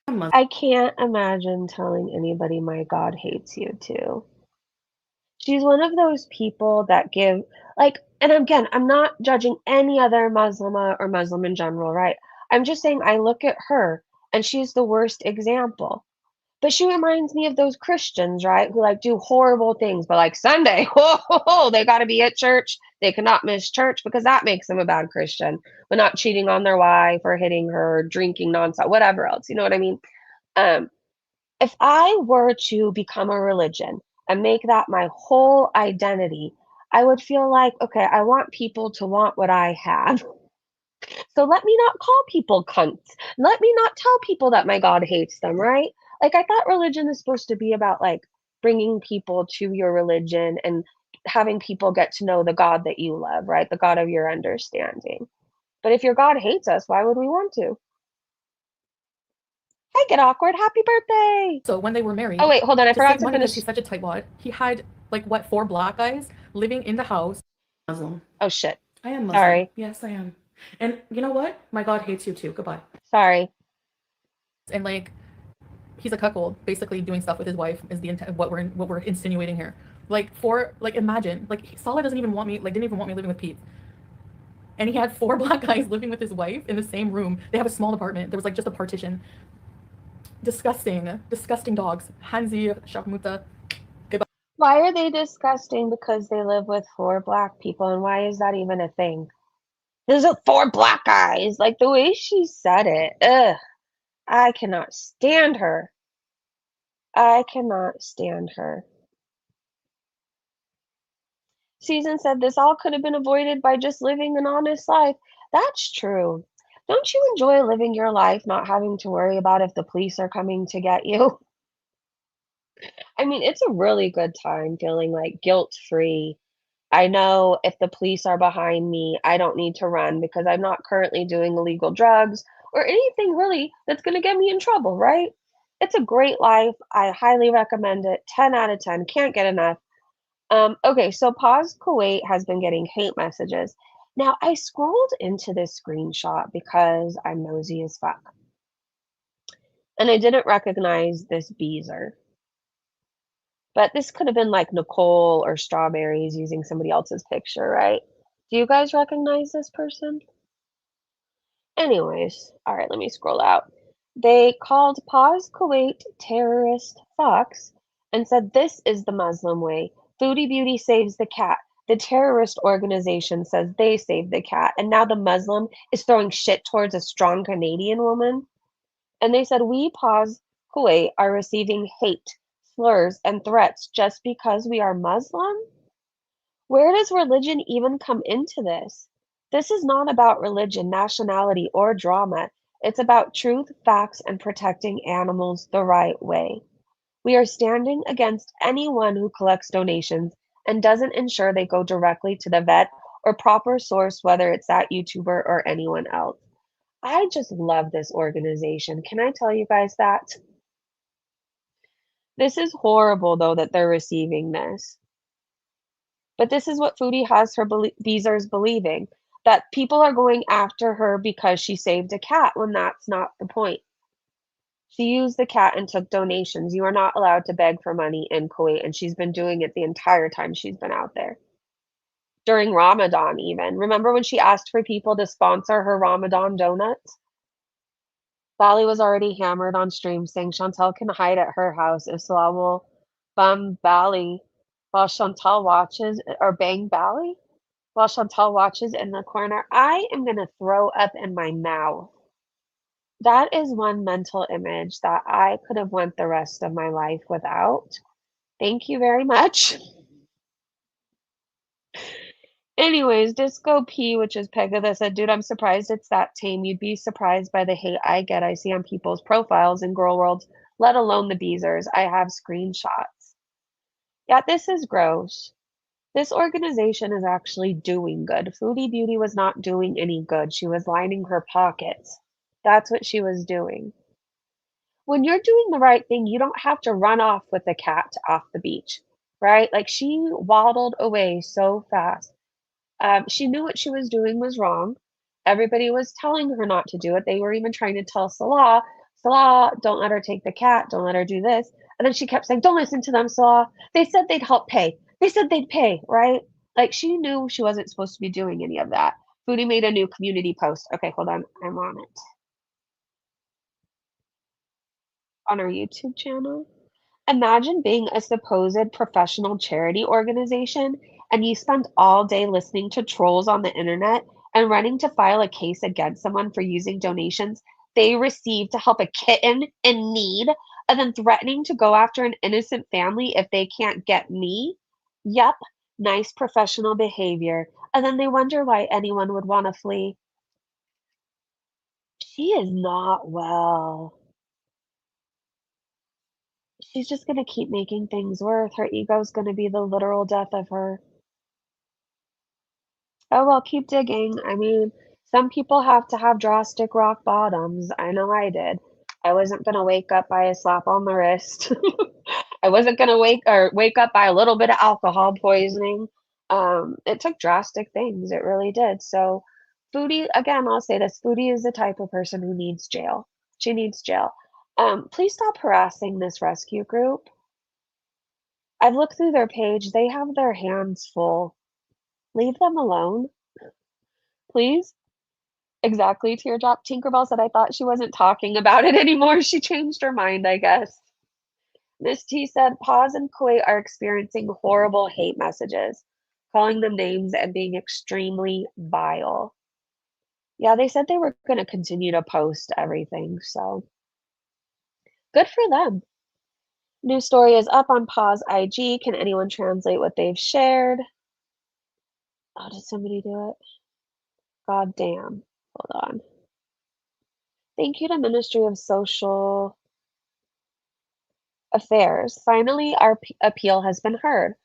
Speaker 5: I'm Muslim.
Speaker 2: I can't imagine telling anybody my God hates you too. She's one of those people that give, like, and again, I'm not judging any other Muslima or Muslim in general, right? I'm just saying I look at her and she's the worst example. But she reminds me of those Christians, right? Who like do horrible things, but like Sunday, whoa, they got to be at church. They cannot miss church because that makes them a bad Christian, but not cheating on their wife or hitting her, drinking nonstop, whatever else. You know what I mean? Um, if I were to become a religion and make that my whole identity, I would feel like, okay, I want people to want what I have. So let me not call people cunts. Let me not tell people that my God hates them, right? Like I thought religion is supposed to be about like bringing people to your religion and having people get to know the God that you love, right? The God of your understanding. But if your God hates us, why would we want to? Hi, Get Awkward. Happy birthday.
Speaker 4: So when they were married,
Speaker 2: Oh, wait, hold on. I
Speaker 4: to
Speaker 2: forgot
Speaker 4: save
Speaker 2: to
Speaker 4: money because
Speaker 2: finish.
Speaker 4: he's such a tightwad, he had like what 4 black guys living in the house.
Speaker 5: Muslim.
Speaker 2: Oh, shit.
Speaker 5: I am Muslim.
Speaker 2: Sorry.
Speaker 5: Yes, I am. And you know what? My God hates you too. Goodbye.
Speaker 2: Sorry.
Speaker 4: And like he's a cuckold, basically doing stuff with his wife is the intent what we're insinuating here. Like imagine, like Salah doesn't even want me, like didn't even want me living with Pete. And he had 4 black guys living with his wife in the same room. They have a small apartment. There was like just a partition. Disgusting, disgusting dogs. Hanzi, Shahmuta.
Speaker 2: Why are they disgusting? Because they live with 4 black people, and why is that even a thing? There's 4 black guys. Like, the way she said it, ugh. I cannot stand her. I cannot stand her. Susan said this all could have been avoided by just living an honest life. That's true. Don't you enjoy living your life not having to worry about if the police are coming to get you? I mean, it's a really good time feeling like guilt-free. I know if the police are behind me, I don't need to run because I'm not currently doing illegal drugs or anything really that's going to get me in trouble, right? It's a great life. I highly recommend it. 10 out of 10. Can't get enough. Okay, so Paws Kuwait has been getting hate messages. Now, I scrolled into this screenshot because I'm nosy as fuck. And I didn't recognize this Beezer. But this could have been like Nicole or Strawberries using somebody else's picture, right? Do you guys recognize this person? Anyways, all right, let me scroll out. They called Paws Kuwait terrorist fucks and said this is the Muslim way. Foodie Beauty saves the cat. The terrorist organization says they saved the cat. And now the Muslim is throwing shit towards a strong Canadian woman. And they said, we, Paws Kuwait, are receiving hate, slurs, and threats just because we are Muslim? Where does religion even come into this? This is not about religion, nationality, or drama. It's about truth, facts, and protecting animals the right way. We are standing against anyone who collects donations and doesn't ensure they go directly to the vet or proper source, whether it's that YouTuber or anyone else. I just love this organization. Can I tell you guys that? This is horrible, though, that they're receiving this. But this is what Foodie has her Beezers believing, that people are going after her because she saved a cat when that's not the point. She used the cat and took donations. You are not allowed to beg for money in Kuwait, and she's been doing it the entire time she's been out there. During Ramadan, even. Remember when she asked for people to sponsor her Ramadan donuts? Bali was already hammered on stream saying Shantel can hide at her house if Salah will bum Bali while Chantal watches, or bang Bali while Chantal watches in the corner. I am going to throw up in my mouth. That is one mental image that I could have went the rest of my life without. Thank you very much. Anyways, Disco P, which is Pegada, said, dude, I'm surprised it's that tame. You'd be surprised by the hate I see on people's profiles in girl worlds, let alone the Beezers. I have screenshots. Yeah, this is gross. This organization is actually doing good. Foodie Beauty was not doing any good. She was lining her pockets. That's what she was doing. When you're doing the right thing, you don't have to run off with the cat off the beach, right? Like she waddled away so fast. She knew what she was doing was wrong. Everybody was telling her not to do it. They were even trying to tell Salah, Salah, don't let her take the cat. Don't let her do this. And then she kept saying, don't listen to them, Salah. They said they'd help pay. They said they'd pay, right? Like she knew she wasn't supposed to be doing any of that. Foodie made a new community post. Okay, hold on. I'm on it. On our YouTube channel. Imagine being a supposed professional charity organization and you spend all day listening to trolls on the internet and running to file a case against someone for using donations they received to help a kitten in need and then threatening to go after an innocent family if they can't get me. Yep, nice professional behavior. And then they wonder why anyone would want to flee. She is not well. She's just gonna keep making things worse. Her ego's gonna be the literal death of her. Oh, well, keep digging. I mean, some people have to have drastic rock bottoms. I know I did. I wasn't gonna wake up by a slap on the wrist. I wasn't gonna wake up by a little bit of alcohol poisoning. It took drastic things. It really did. So, Foodie, again, I'll say this: Foodie is the type of person who needs jail. She needs jail. Please stop harassing this rescue group. I've looked through their page. They have their hands full. Leave them alone, please. Exactly, teardrop. Tinkerbell said I thought she wasn't talking about it anymore. She changed her mind, I guess. Miss T said Paws and Kuwait are experiencing horrible hate messages, calling them names and being extremely vile. Yeah, they said they were going to continue to post everything, so good for them. New story is up on Paws IG. Can anyone translate what they've shared? Oh, did somebody do it? God damn. Hold on. Thank you to Ministry of Social Affairs. Finally, our appeal has been heard.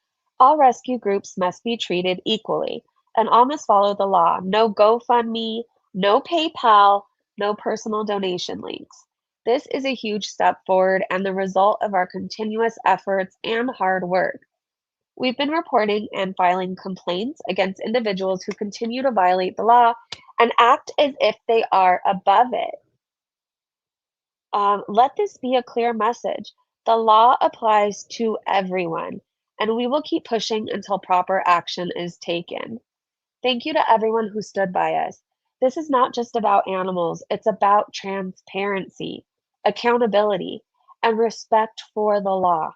Speaker 2: All rescue groups must be treated equally, and all must follow the law. No GoFundMe, no PayPal, no personal donation links. This is a huge step forward and the result of our continuous efforts and hard work. We've been reporting and filing complaints against individuals who continue to violate the law and act as if they are above it. Let this be a clear message. The law applies to everyone, and we will keep pushing until proper action is taken. Thank you to everyone who stood by us. This is not just about animals, it's about transparency, accountability, and respect for the law.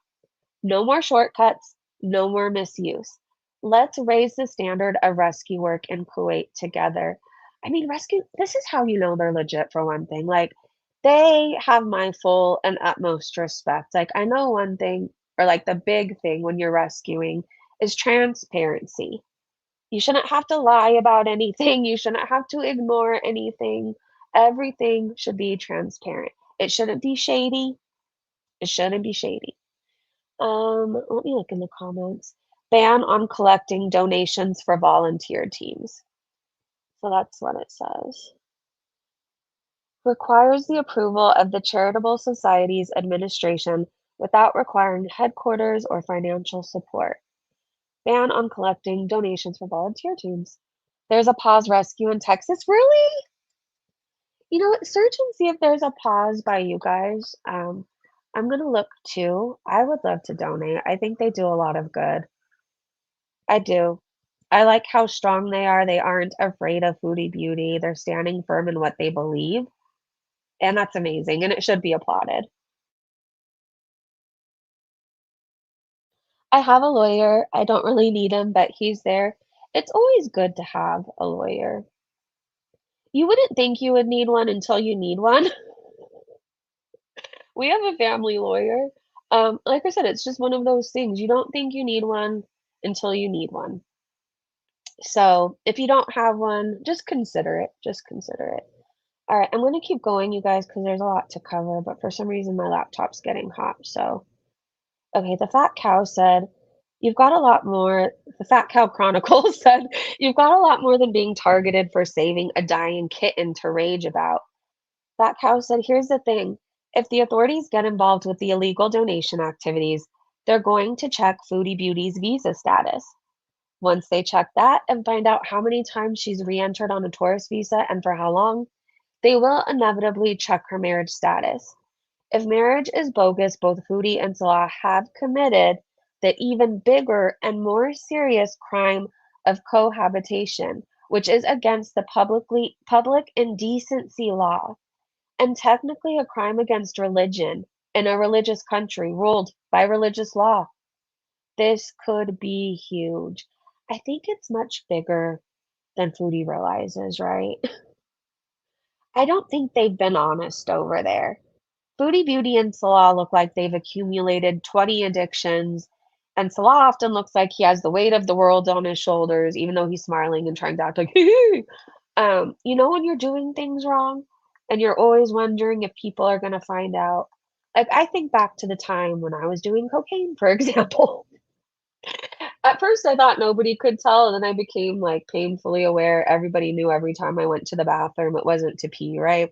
Speaker 2: No more shortcuts, no more misuse. Let's raise the standard of rescue work in Kuwait together. I mean, rescue, this is how you know they're legit for one thing. Like, they have my full and utmost respect. Like, I know one thing, or like the big thing when you're rescuing, is transparency. You shouldn't have to lie about anything, you shouldn't have to ignore anything. Everything should be transparent. It shouldn't be shady. It shouldn't be shady. Let me look in the comments. Ban on collecting donations for volunteer teams. So that's what it says. Requires the approval of the Charitable Society's administration without requiring headquarters or financial support. Ban on collecting donations for volunteer teams. There's a Paws rescue in Texas. Really? You know what? Search and see if there's a Paws by you guys. I'm gonna look too. I would love to donate. I think they do a lot of good. I do. I like how strong they are. They aren't afraid of foodie beauty. They're standing firm in what they believe. And that's amazing. And it should be applauded. I have a lawyer. I don't really need him, but he's there. It's always good to have a lawyer. You wouldn't think you would need one until you need one. We have a family lawyer. Like I said, it's just one of those things. You don't think you need one until you need one. So if you don't have one, just consider it. Just consider it. All right, I'm going to keep going, you guys, because there's a lot to cover, but for some reason my laptop's getting hot. So, okay, the Fat Cow said, you've got a lot more. The Fat Cow Chronicle said, you've got a lot more than being targeted for saving a dying kitten to rage about. Fat Cow said, here's the thing. If the authorities get involved with the illegal donation activities, they're going to check Foodie Beauty's visa status. Once they check that and find out how many times she's re-entered on a tourist visa and for how long, they will inevitably check her marriage status. If marriage is bogus, both Foodie and Salah have committed the even bigger and more serious crime of cohabitation, which is against the public indecency law and technically a crime against religion in a religious country ruled by religious law. This could be huge. I think it's much bigger than Foodie realizes, right? I don't think they've been honest over there. Foodie Beauty and Salah look like they've accumulated 20 addictions, and Salah often looks like he has the weight of the world on his shoulders, even though he's smiling and trying to act like, you know, when you're doing things wrong and you're always wondering if people are going to find out. Like, I think back to the time when I was doing cocaine, for example. At first, I thought nobody could tell, and then I became, like, painfully aware everybody knew every time I went to the bathroom. It wasn't to pee, right?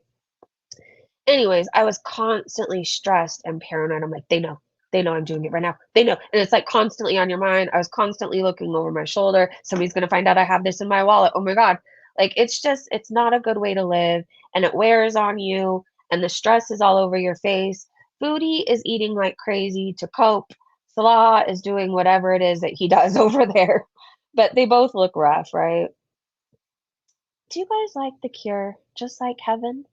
Speaker 2: Anyways, I was constantly stressed and paranoid. I'm like, "They know. They know I'm doing it right now. They know." And it's, like, constantly on your mind. I was constantly looking over my shoulder. "Somebody's gonna find out I have this in my wallet. Oh my god." Like, it's not a good way to live, and it wears on you, and the stress is all over your face. Foodie is eating like crazy to cope. Salah is doing whatever it is that he does over there. But they both look rough, right? Do you guys like The Cure, Just Like Heaven?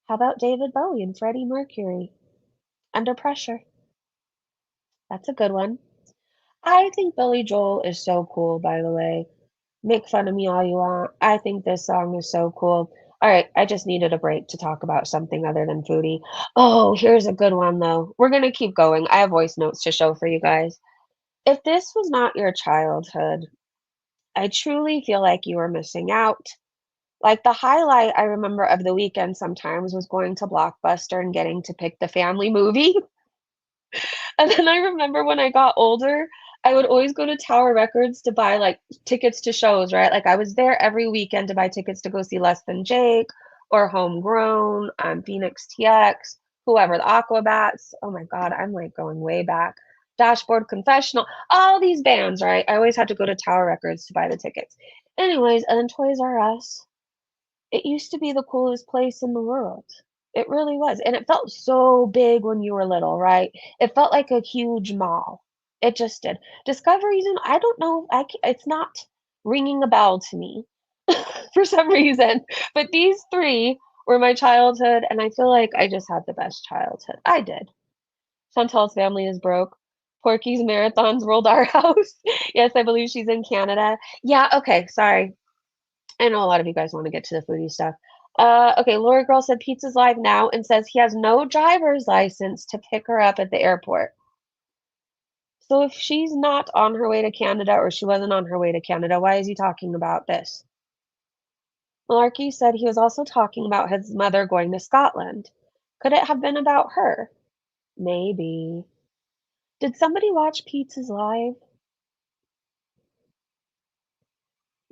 Speaker 2: How about David Bowie and Freddie Mercury? Under Pressure. That's a good one. I think Billy Joel is so cool, by the way. Make fun of me all you want. I think this song is so cool. All right, I just needed a break to talk about something other than foodie. Oh, here's a good one, though. We're going to keep going. I have voice notes to show for you guys. If this was not your childhood, I truly feel like you were missing out. Like the highlight I remember of the weekend sometimes was going to Blockbuster and getting to pick the family movie. And then I remember when I got older, I would always go to Tower Records to buy, like, tickets to shows, right? Like, I was there every weekend to buy tickets to go see Less Than Jake or Homegrown, Phoenix TX, whoever, the Aquabats. Oh my god, I'm, like, going way back. Dashboard Confessional, all these bands, right? I always had to go to Tower Records to buy the tickets. Anyways, and then Toys R Us. It used to be the coolest place in the world. It really was, and it felt so big when you were little, right? It felt like a huge mall. It just did. Discoveries, and I don't know, it's not ringing a bell to me for some reason, but these 3 were my childhood, and I feel like I just had the best childhood. I did. Chantel's family is broke. Porky's marathons rolled our house. Yes, I believe she's in Canada. Yeah, okay, sorry. I know a lot of you guys wanna get to the foodie stuff. Okay, Laura Girl said Pizza's live now and says he has no driver's license to pick her up at the airport. So if she's not on her way to Canada or she wasn't on her way to Canada, why is he talking about this? Malarkey said he was also talking about his mother going to Scotland. Could it have been about her? Maybe. Did somebody watch Pizza's live?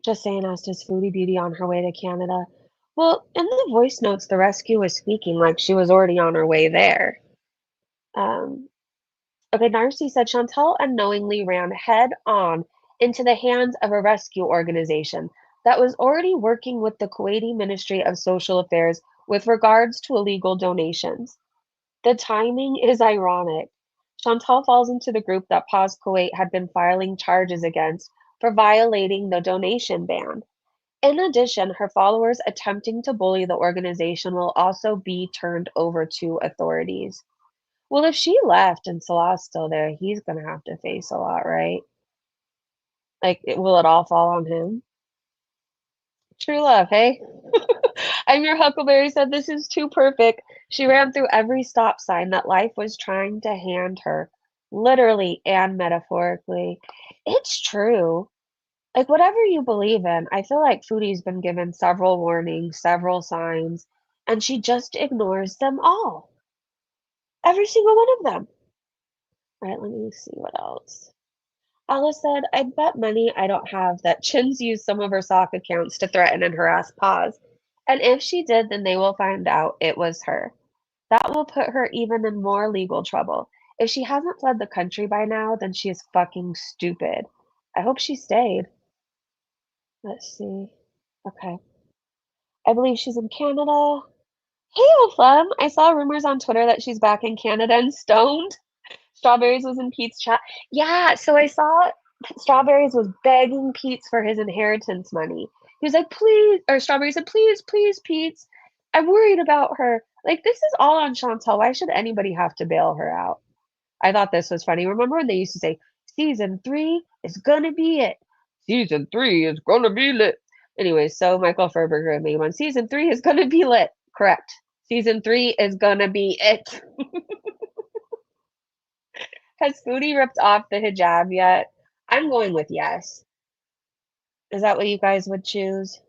Speaker 2: Just saying, asked his foodie beauty on her way to Canada. Well, in the voice notes, the rescue was speaking like she was already on her way there. Um, okay, Narcy said Chantal unknowingly ran head on into the hands of a rescue organization that was already working with the Kuwaiti Ministry of Social Affairs with regards to illegal donations. The timing is ironic. Chantal falls into the group that Paws Kuwait had been filing charges against for violating the donation ban. In addition, her followers attempting to bully the organization will also be turned over to authorities. Well, if she left and Salah's still there, he's gonna have to face a lot, right? Like, will it all fall on him? True love, hey? I'm your Huckleberry said this is too perfect. She ran through every stop sign that life was trying to hand her, literally and metaphorically. It's true. Like, whatever you believe in, I feel like Foodie's been given several warnings, several signs, and she just ignores them all. Every single one of them. All right, let me see what else. Alice said, I bet money I don't have that Chin's used some of her sock accounts to threaten and harass Paws. And if she did, then they will find out it was her. That will put her even in more legal trouble. If she hasn't fled the country by now, then she is fucking stupid. I hope she stayed. Let's see. Okay. I believe she's in Canada. Hey, Flem! I saw rumors on Twitter that she's back in Canada and stoned. Strawberries was in Pete's chat. Yeah, so I saw Strawberries was begging Pete's for his inheritance money. He was like, please, or Strawberry said, please, please, Pete's. I'm worried about her. Like, this is all on Chantal. Why should anybody have to bail her out? I thought this was funny. Remember when they used to say, season 3 is gonna be it. Season 3 is gonna be lit. Anyway, so Michael Furberger made one. Season 3 is gonna be lit. Correct. Season 3 is gonna be it. Has Foodie ripped off the hijab yet? I'm going with yes. Is that what you guys would choose?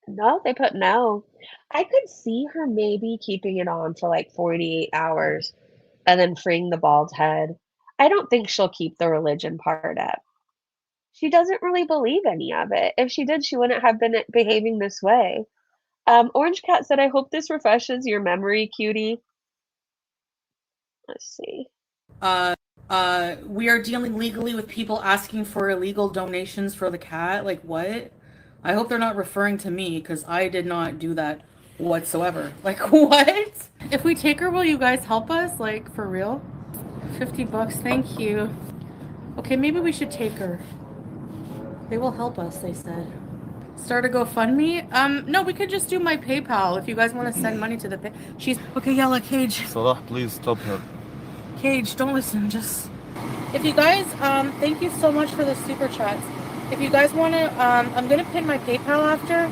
Speaker 2: No, they put no. I could see her maybe keeping it on for like 48 hours and then freeing the bald head. I don't think she'll keep the religion part up. She doesn't really believe any of it. If she did, she wouldn't have been behaving this way. Orange Cat said, I hope this refreshes your memory, cutie. Let's see.
Speaker 5: We are dealing legally with people asking for illegal donations for the cat. Like, what? I hope they're not referring to me because I did not do that whatsoever. Like, what? If we take her, will you guys help us? Like, for real? $50, thank you. Okay, maybe we should take her. They will help us, they said. Start a GoFundMe? No, we could just do my PayPal if you guys want to send money to the she's okay, Yella, Cage.
Speaker 3: Salah, please stop her.
Speaker 5: Cage, don't listen, just if you guys thank you so much for the super chats. If you guys want to I'm gonna pin my PayPal after.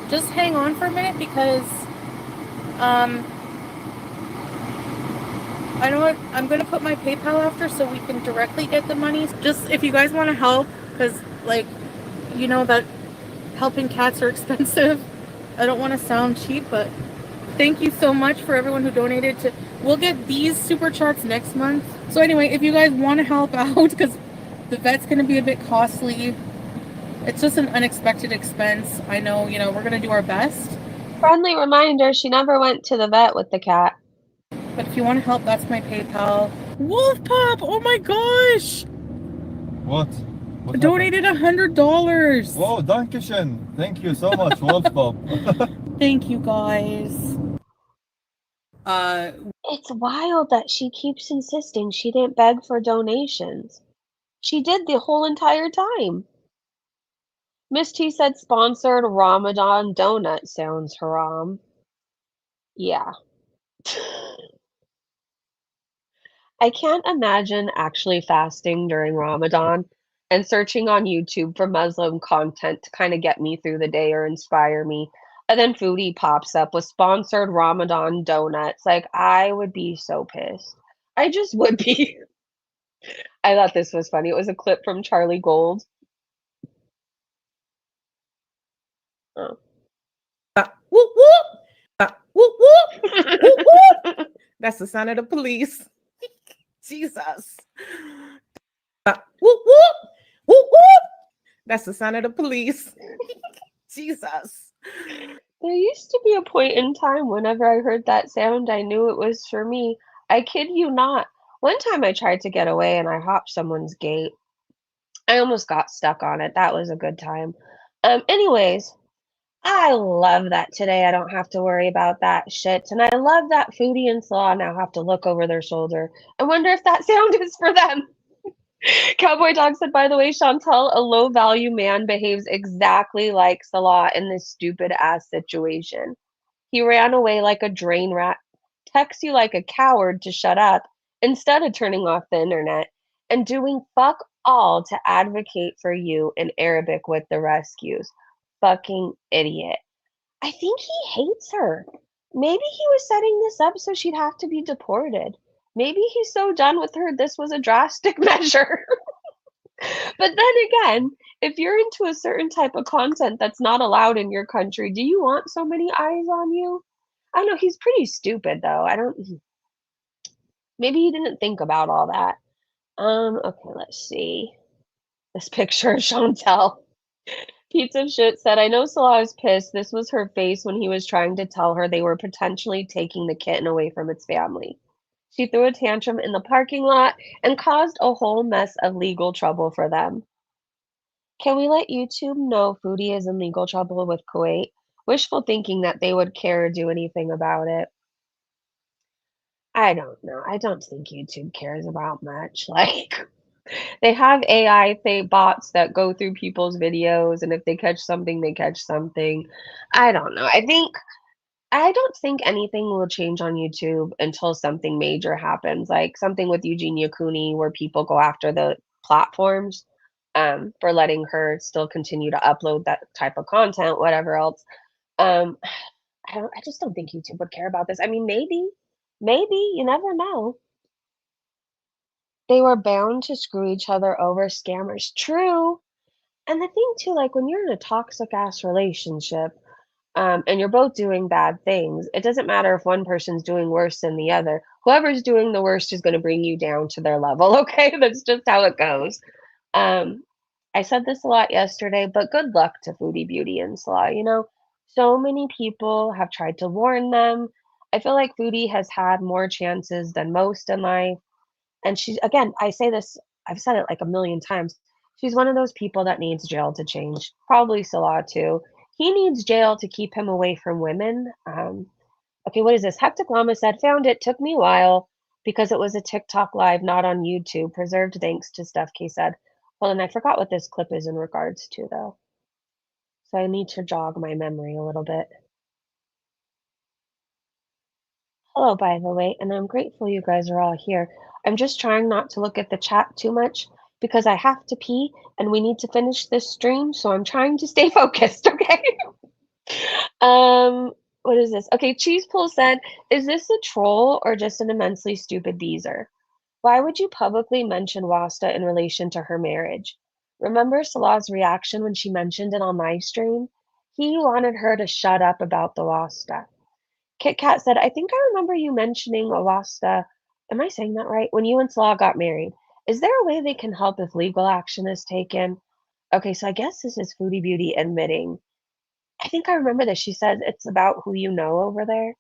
Speaker 5: Just hang on for a minute because I know what I'm gonna put my PayPal after so we can directly get the money. Just if you guys want to help, because like you know that helping cats are expensive. I don't want to sound cheap, but thank you so much for everyone who donated to. We'll get these super chats next month. So anyway, if you guys want to help out, because the vet's going to be a bit costly. It's just an unexpected expense. I know, you know, we're going to do our best.
Speaker 2: Friendly reminder, she never went to the vet with the cat.
Speaker 5: But if you want to help, that's my PayPal. Wolf Pop! Oh my gosh!
Speaker 3: What? What
Speaker 5: Donated $100.
Speaker 3: Whoa, Dankeschön. Thank you so much, Wolf Bob.
Speaker 5: Thank you guys.
Speaker 2: It's wild that she keeps insisting she didn't beg for donations. She did the whole entire time. Miss T said sponsored Ramadan donut sounds haram. Yeah. I can't imagine actually fasting during Ramadan and searching on YouTube for Muslim content to kind of get me through the day or inspire me. And then Foodie pops up with sponsored Ramadan donuts. Like, I would be so pissed. I just would be. I thought this was funny. It was a clip from Charlie Gold. Oh.
Speaker 6: Whoop whoop. Whoop whoop. Whoop whoop. That's the sound of the police. Jesus. Whoop whoop. Whoop whoop. That's the sound of the police. Jesus.
Speaker 2: There used to be a point in time whenever I heard that sound, I knew it was for me. I kid you not. One time I tried to get away and I hopped someone's gate. I almost got stuck on it. That was a good time. Anyways, I love that today I don't have to worry about that shit. And I love that Foodie and Salah now have to look over their shoulder. I wonder if that sound is for them. Cowboy Dog said, by the way, Shantel, a low value man behaves exactly like Salah in this stupid ass situation. He ran away like a drain rat, texts you like a coward to shut up instead of turning off the internet, and doing fuck all to advocate for you in Arabic with the rescues. Fucking idiot. I think he hates her. Maybe he was setting this up so she'd have to be deported. Maybe he's so done with her, this was a drastic measure. But then again, if you're into a certain type of content that's not allowed in your country, do you want so many eyes on you? I don't know, he's pretty stupid though. Maybe he didn't think about all that. Okay, let's see. This picture of Chantel. Pizza of Shit said, I know Salah is pissed. This was her face when he was trying to tell her they were potentially taking the kitten away from its family. She threw a tantrum in the parking lot and caused a whole mess of legal trouble for them. Can we let YouTube know Foodie is in legal trouble with Kuwait? Wishful thinking that they would care or do anything about it. I don't know. I don't think YouTube cares about much. Like, they have AI bots that go through people's videos, and if they catch something, they catch something. I don't know. I don't think anything will change on YouTube until something major happens, like something with Eugenia Cooney where people go after the platforms for letting her still continue to upload that type of content, whatever else. Um, I just don't think YouTube would care about this. I mean, maybe, you never know. They were bound to screw each other over, scammers. True. And the thing too, like when you're in a toxic ass relationship, and you're both doing bad things. It doesn't matter if one person's doing worse than the other. Whoever's doing the worst is going to bring you down to their level. Okay, that's just how it goes. Um, I said this a lot yesterday, but good luck to Foodie Beauty and Salah. So many people have tried to warn them. I feel like Foodie has had more chances than most in life. And she's, again, I say this, I've said it like a million times. She's one of those people that needs jail to change. Probably Salah too. He needs jail to keep him away from women. Okay, what is this? Hectic Llama said, found it. Took me a while because it was a TikTok live, not on YouTube. Preserved thanks to Steph K said. Well, and I forgot what this clip is in regards to, though. So I need to jog my memory a little bit. Hello, by the way, and I'm grateful you guys are all here. I'm just trying not to look at the chat too much because I have to pee and we need to finish this stream, so I'm trying to stay focused, okay? What is this? Okay, Cheese Pool said, is this a troll or just an immensely stupid Beezer? Why would you publicly mention Wasta in relation to her marriage? Remember Salah's reaction when she mentioned it on my stream? He wanted her to shut up about the Wasta. Kit Kat said, I think I remember you mentioning a Wasta. Am I saying that right? When you and Salah got married. Is there a way they can help if legal action is taken? Okay, so I guess this is Foodie Beauty admitting. I think I remember this. She said it's about who you know over there.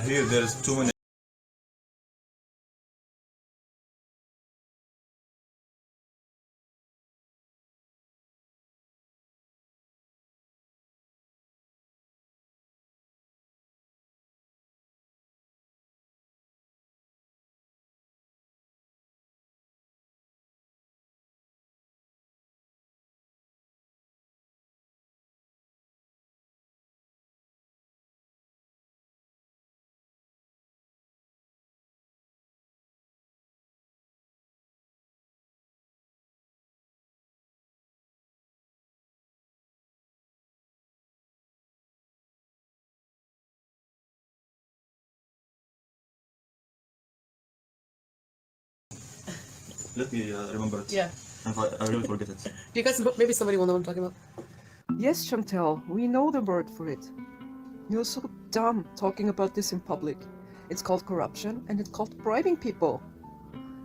Speaker 3: Here there's too many. Let me remember it.
Speaker 5: Yeah.
Speaker 3: I really forget it.
Speaker 5: You guys, maybe somebody will know what I'm talking about.
Speaker 7: Yes, Shantel, we know the word for it. You're so dumb talking about this in public. It's called corruption and it's called bribing people.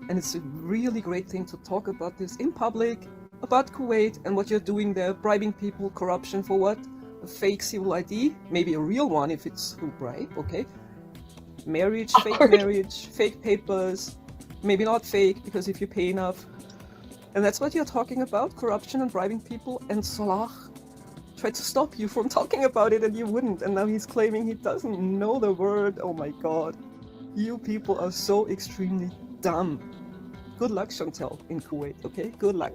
Speaker 7: And it's a really great thing to talk about this in public, about Kuwait and what you're doing there, bribing people, corruption for what? A fake civil ID, maybe a real one if it's through bribe, okay? Marriage, fake marriage, fake papers, maybe not fake because if you pay enough. And that's what you're talking about, corruption and bribing people, and Salah tried to stop you from talking about it and you wouldn't, and now he's claiming he doesn't know the word. Oh my god. You people are so extremely dumb. Good luck, Shantel, in Kuwait, okay? Good luck.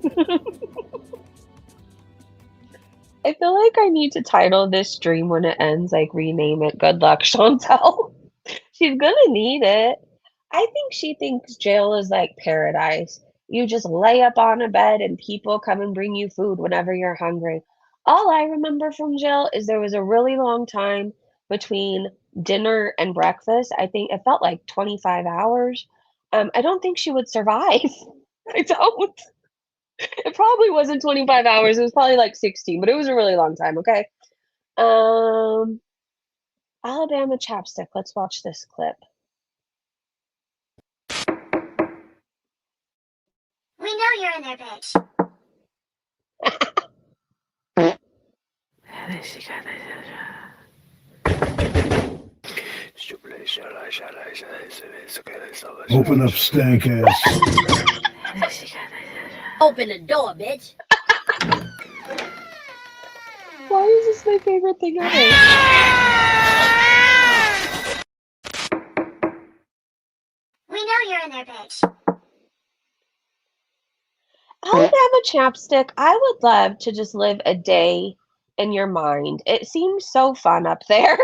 Speaker 2: I feel like I need to title this stream when it ends, like rename it Good Luck Chantel. She's gonna need it. I think she thinks jail is like paradise. You just lay up on a bed and people come and bring you food whenever you're hungry. All I remember from jail is there was a really long time between dinner and breakfast. I think it felt like 25 hours. I don't think she would survive. I don't. It probably wasn't 25 hours. It was probably like 16, but it was a really long time, okay? Alabama chapstick. Let's watch this clip.
Speaker 8: We know you're in there, bitch.
Speaker 9: Open up, stank ass.
Speaker 8: Open the door, bitch.
Speaker 2: Why is this my favorite thing ever?
Speaker 8: We know you're in there, bitch.
Speaker 2: Alabama chapstick, I would love to just live a day in your mind. It seems so fun up there.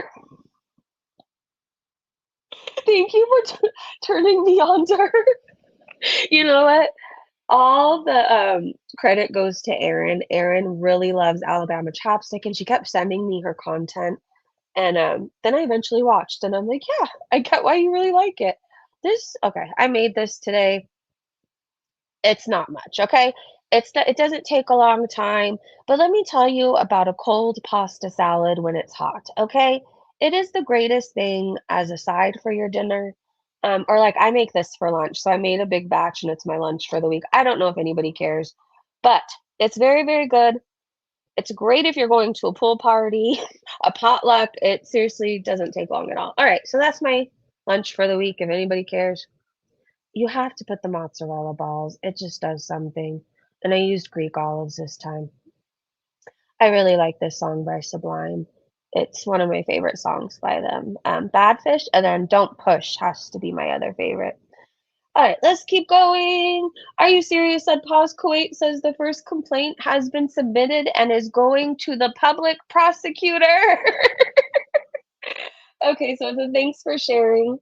Speaker 2: Thank you for turning me on to her. You know what? All the credit goes to Erin. Erin really loves Alabama chapstick, and she kept sending me her content. And then I eventually watched, and I'm like, yeah, I get why you really like it. Okay, I made this today. It's not much, okay? It doesn't take a long time, but let me tell you about a cold pasta salad when it's hot, okay? It is the greatest thing as a side for your dinner. Or like I make this for lunch, so I made a big batch and it's my lunch for the week. I don't know if anybody cares, but it's very, very good. It's great if you're going to a pool party, a potluck. It seriously doesn't take long at all. All right, so that's my lunch for the week if anybody cares. You have to put the mozzarella balls. It just does something. And I used Greek olives this time. I really like this song by Sublime. It's one of my favorite songs by them. Bad Fish and then Don't Push has to be my other favorite. All right, let's keep going. Are you serious? Said Paws. Kuwait says the first complaint has been submitted and is going to the public prosecutor. Okay, so thanks for sharing.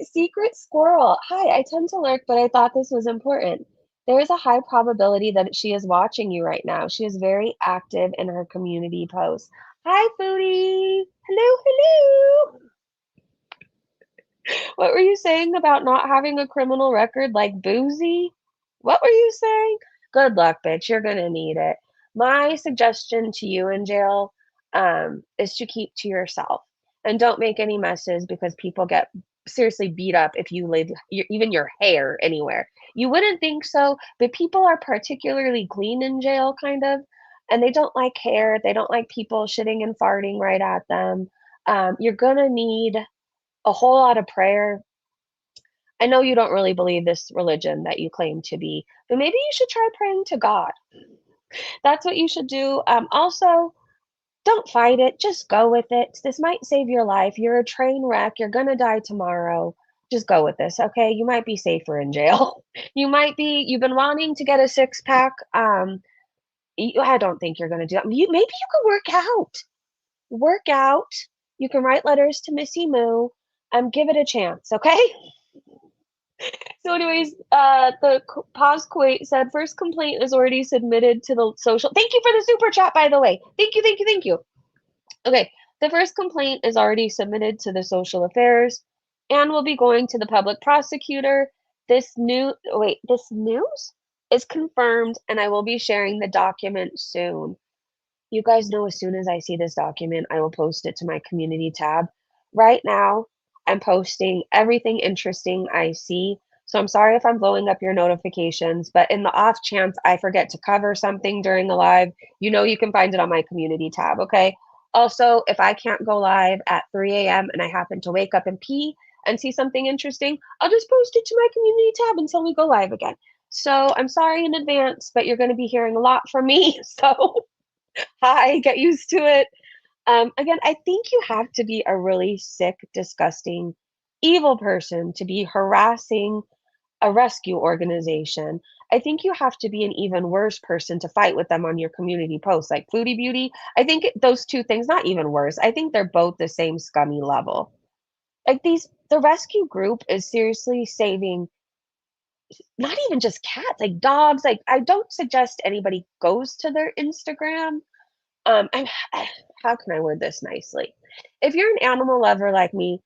Speaker 2: Secret Squirrel. Hi, I tend to lurk, but I thought this was important. There is a high probability that she is watching you right now. She is very active in her community posts. Hi, Foodie. Hello, hello. What were you saying about not having a criminal record like Boozy? What were you saying? Good luck, bitch. You're gonna need it. My suggestion to you in jail is to keep to yourself and don't make any messes because people get seriously beat up if you leave even your hair anywhere. You wouldn't think so, but people are particularly clean in jail, kind of, and they don't like hair. They don't like people shitting and farting right at them. You're gonna need a whole lot of prayer. I know you don't really believe this religion that you claim to be, but maybe you should try praying to God. That's what you should do. Also, don't fight it. Just go with it. This might save your life. You're a train wreck. You're gonna die tomorrow. Just go with this, okay? You might be safer in jail. You've been wanting to get a six pack. I don't think you're gonna do that. Maybe you could work out. Work out. You can write letters to Missy Moo. Give it a chance, okay? So, anyways, the Pause Kuwait said first complaint is already submitted to the social. Thank you for the super chat, by the way. Thank you, thank you, thank you. Okay, the first complaint is already submitted to the social affairs, and will be going to the public prosecutor. This news is confirmed, and I will be sharing the document soon. You guys know as soon as I see this document, I will post it to my community tab. Right now, I'm posting everything interesting I see. So I'm sorry if I'm blowing up your notifications, but in the off chance I forget to cover something during the live, you can find it on my community tab, okay? Also, if I can't go live at 3 a.m. and I happen to wake up and pee and see something interesting, I'll just post it to my community tab until we go live again. So I'm sorry in advance, but you're going to be hearing a lot from me. So hi, get used to it. Again, I think you have to be a really sick, disgusting, evil person to be harassing a rescue organization. I think you have to be an even worse person to fight with them on your community posts, like Foodie Beauty. I think those two things, not even worse. I think they're both the same scummy level. Like the rescue group is seriously saving not even just cats, like dogs. Like I don't suggest anybody goes to their Instagram. I'm how can I word this nicely? If you're an animal lover like me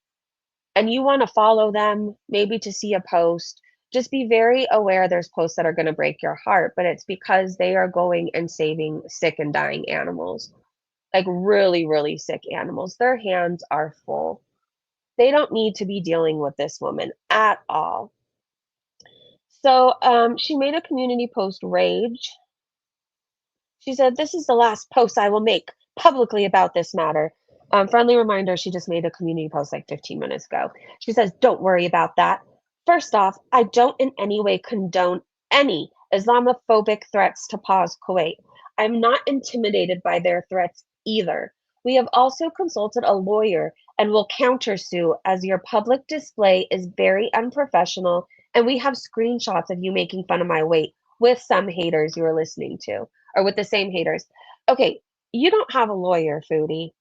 Speaker 2: and you want to follow them, maybe to see a post, just be very aware there's posts that are going to break your heart, but it's because they are going and saving sick and dying animals, like really, really sick animals. Their hands are full. They don't need to be dealing with this woman at all. So she made a community post rage. She said, "This is the last post I will make publicly about this matter." Friendly reminder, she just made a community post like 15 minutes ago. She says, "Don't worry about that. First off, I don't in any way condone any Islamophobic threats to Paws Kuwait. I'm not intimidated by their threats either. We have also consulted a lawyer and will countersue as your public display is very unprofessional and we have screenshots of you making fun of my weight with some haters you are listening to, or with the same haters." Okay, you don't have a lawyer, Foodie.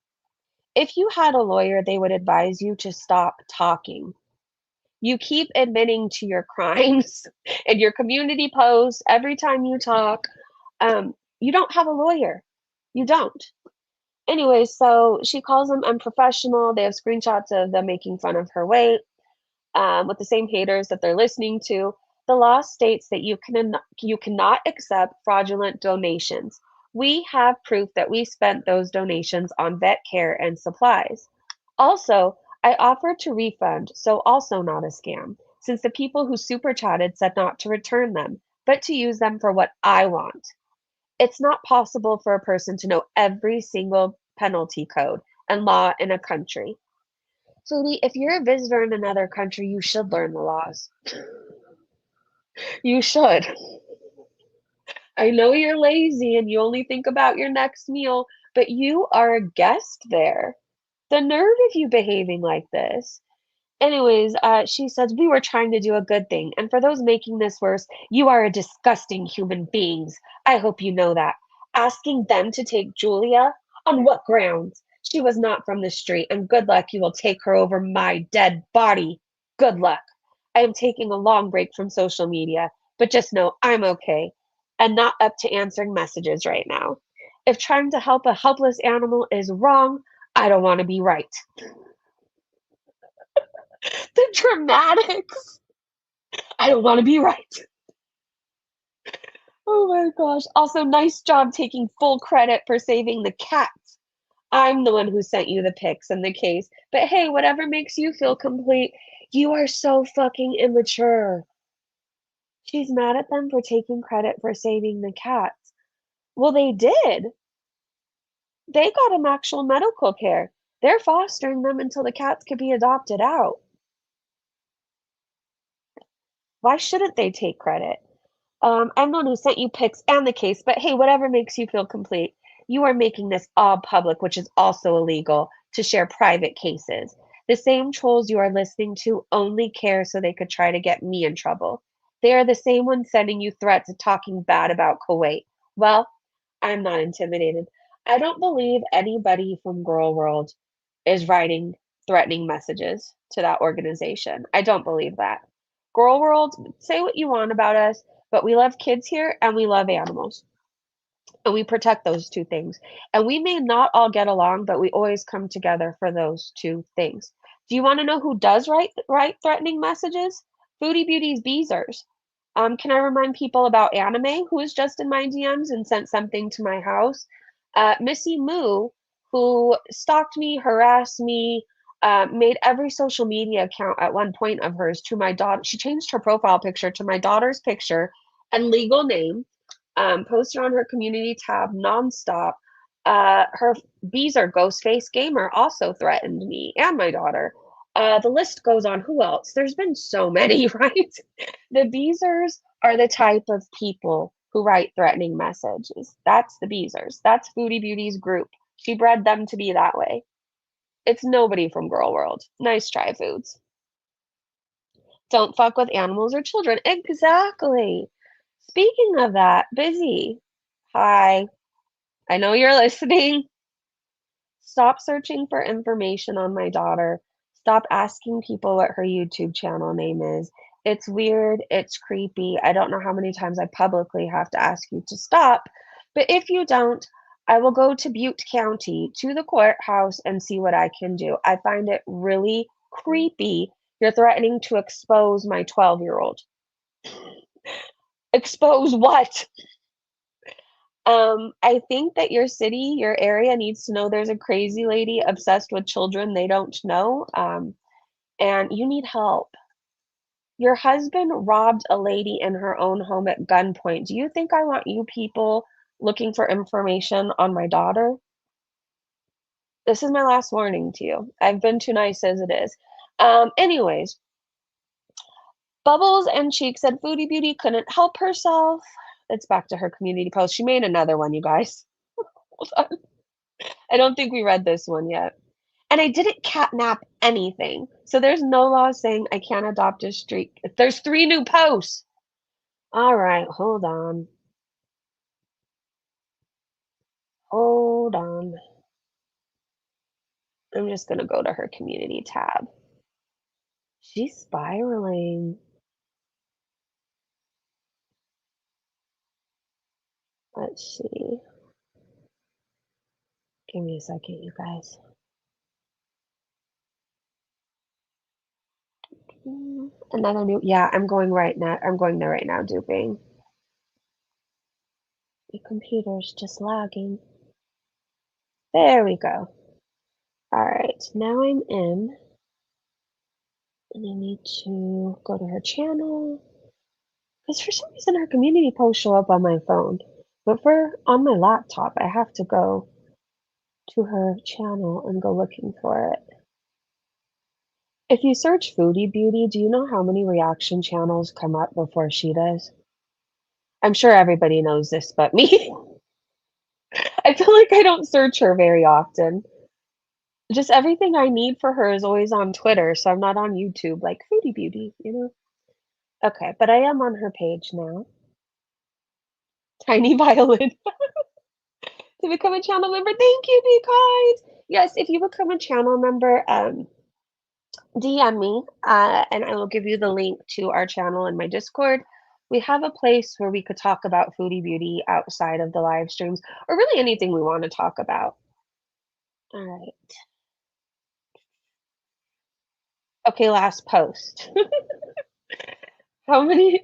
Speaker 2: If you had a lawyer, they would advise you to stop talking. You keep admitting to your crimes in your community posts every time you talk. You don't have a lawyer. You don't. Anyway, so she calls them unprofessional. They have screenshots of them making fun of her weight with the same haters that they're listening to. The law states that you cannot accept fraudulent donations. We have proof that we spent those donations on vet care and supplies. Also, I offered to refund, so also not a scam, since the people who super chatted said not to return them, but to use them for what I want. It's not possible for a person to know every single penalty code and law in a country. Foodie, if you're a visitor in another country, you should learn the laws. You should. I know you're lazy and you only think about your next meal, but you are a guest there. The nerve of you behaving like this. Anyways, she says, we were trying to do a good thing, and for those making this worse, you are a disgusting human beings. I hope you know that. Asking them to take Julia? On what grounds? She was not from the street, and good luck you will take her over my dead body. Good luck. I am taking a long break from social media, but just know I'm okay and not up to answering messages right now. If trying to help a helpless animal is wrong, I don't want to be right. The dramatics. I don't want to be right. Oh my gosh. Also, nice job taking full credit for saving the cats. I'm the one who sent you the pics and the case. But hey, whatever makes you feel complete, you are so fucking immature. She's mad at them for taking credit for saving the cats. Well, they did. They got them actual medical care. They're fostering them until the cats could be adopted out. Why shouldn't they take credit? I'm the one who sent you pics and the case, but hey, whatever makes you feel complete. You are making this all public, which is also illegal to share private cases. The same trolls you are listening to only care so they could try to get me in trouble. They are the same ones sending you threats and talking bad about Kuwait. Well, I'm not intimidated. I don't believe anybody from Girl World is writing threatening messages to that organization. I don't believe that. Girl World, say what you want about us, but we love kids here and we love animals. And we protect those two things. And we may not all get along, but we always come together for those two things. Do you want to know who does write threatening messages? Foodie Beauty's Beezers. Can I remind people about Anime, who was just in my DMs and sent something to my house? Missy Moo, who stalked me, harassed me, made every social media account at one point of hers to my daughter. She changed her profile picture to my daughter's picture and legal name, posted on her community tab nonstop. Her Beezer Ghostface Gamer also threatened me and my daughter. The list goes on. Who else? There's been so many, right? The Beezers are the type of people who write threatening messages. That's the Beezers. That's Foodie Beauty's group. She bred them to be that way. It's nobody from Girl World. Nice try, Foods. Don't fuck with animals or children. Exactly. Speaking of that, Busy. Hi. I know you're listening. Stop searching for information on my daughter. Stop asking people what her YouTube channel name is. It's weird. It's creepy. I don't know how many times I publicly have to ask you to stop. But if you don't, I will go to Butte County to the courthouse and see what I can do. I find it really creepy. You're threatening to expose my 12-year-old. Expose what? I think that your city, your area needs to know there's a crazy lady obsessed with children they don't know, and you need help. Your husband robbed a lady in her own home at gunpoint. Do you think I want you people looking for information on my daughter? This is my last warning to you. I've been too nice as it is. Anyways, Bubbles and Cheek said Foodie Beauty couldn't help herself. It's back to her community post. She made another one, you guys. Hold on. I don't think we read this one yet. And I didn't catnap anything. So there's no law saying I can't adopt a streak. There's 3 new posts. All right, hold on. Hold on. I'm just going to go to her community tab. She's spiraling. Let's see. Give me a second, you guys. Another new, yeah, I'm going right now. I'm going there right now, duping. The computer's just lagging. There we go. All right, now I'm in, and I need to go to her channel. Because for some reason her community posts show up on my phone. But for on my laptop, I have to go to her channel and go looking for it. If you search Foodie Beauty, do you know how many reaction channels come up before she does? I'm sure everybody knows this but me. I feel like I don't search her very often. Just everything I need for her is always on Twitter, so I'm not on YouTube like Foodie Beauty, you know? Okay, but I am on her page now. Tiny Violin. To become a channel member, thank you, be kind. Yes, if you become a channel member, DM me, and I will give you the link to our channel in my Discord. We have a place where we could talk about Foodie Beauty outside of the live streams, or really anything we want to talk about. All right. Okay, last post. How many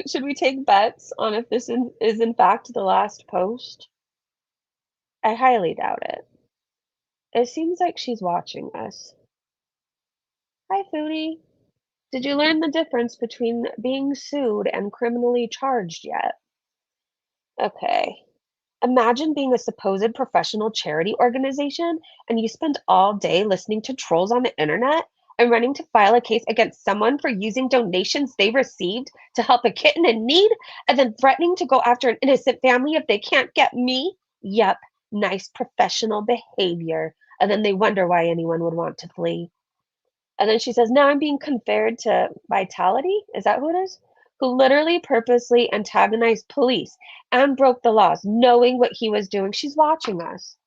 Speaker 2: should we take bets on if this is in fact the last post? I highly doubt it. It seems like she's watching us. Hi, Foodie. Did you learn the difference between being sued and criminally charged yet? Okay. Imagine being a supposed professional charity organization and you spend all day listening to trolls on the internet and running to file a case against someone for using donations they received to help a kitten in need and then threatening to go after an innocent family if they can't get me? Yep, nice professional behavior. And then they wonder why anyone would want to flee. And then she says, now I'm being compared to Vitality. Is that who it is? Who literally purposely antagonized police and broke the laws, knowing what he was doing. She's watching us.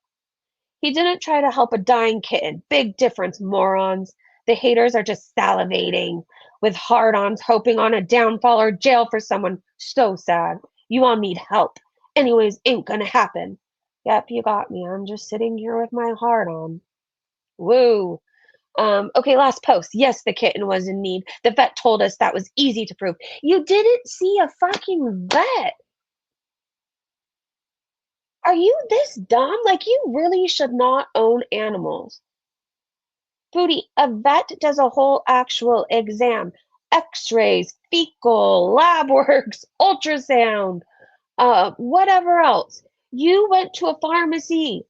Speaker 2: He didn't try to help a dying kitten. Big difference, morons. The haters are just salivating with hard-ons, hoping on a downfall or jail for someone. So sad. You all need help. Anyways, ain't gonna happen. Yep, you got me. I'm just sitting here with my heart on. Woo. Okay, last post. Yes, the kitten was in need. The vet told us that was easy to prove. You didn't see a fucking vet. Are you this dumb? Like, you really should not own animals. Foodie, a vet does a whole actual exam. X-rays, fecal, lab works, ultrasound, whatever else. You went to a pharmacy.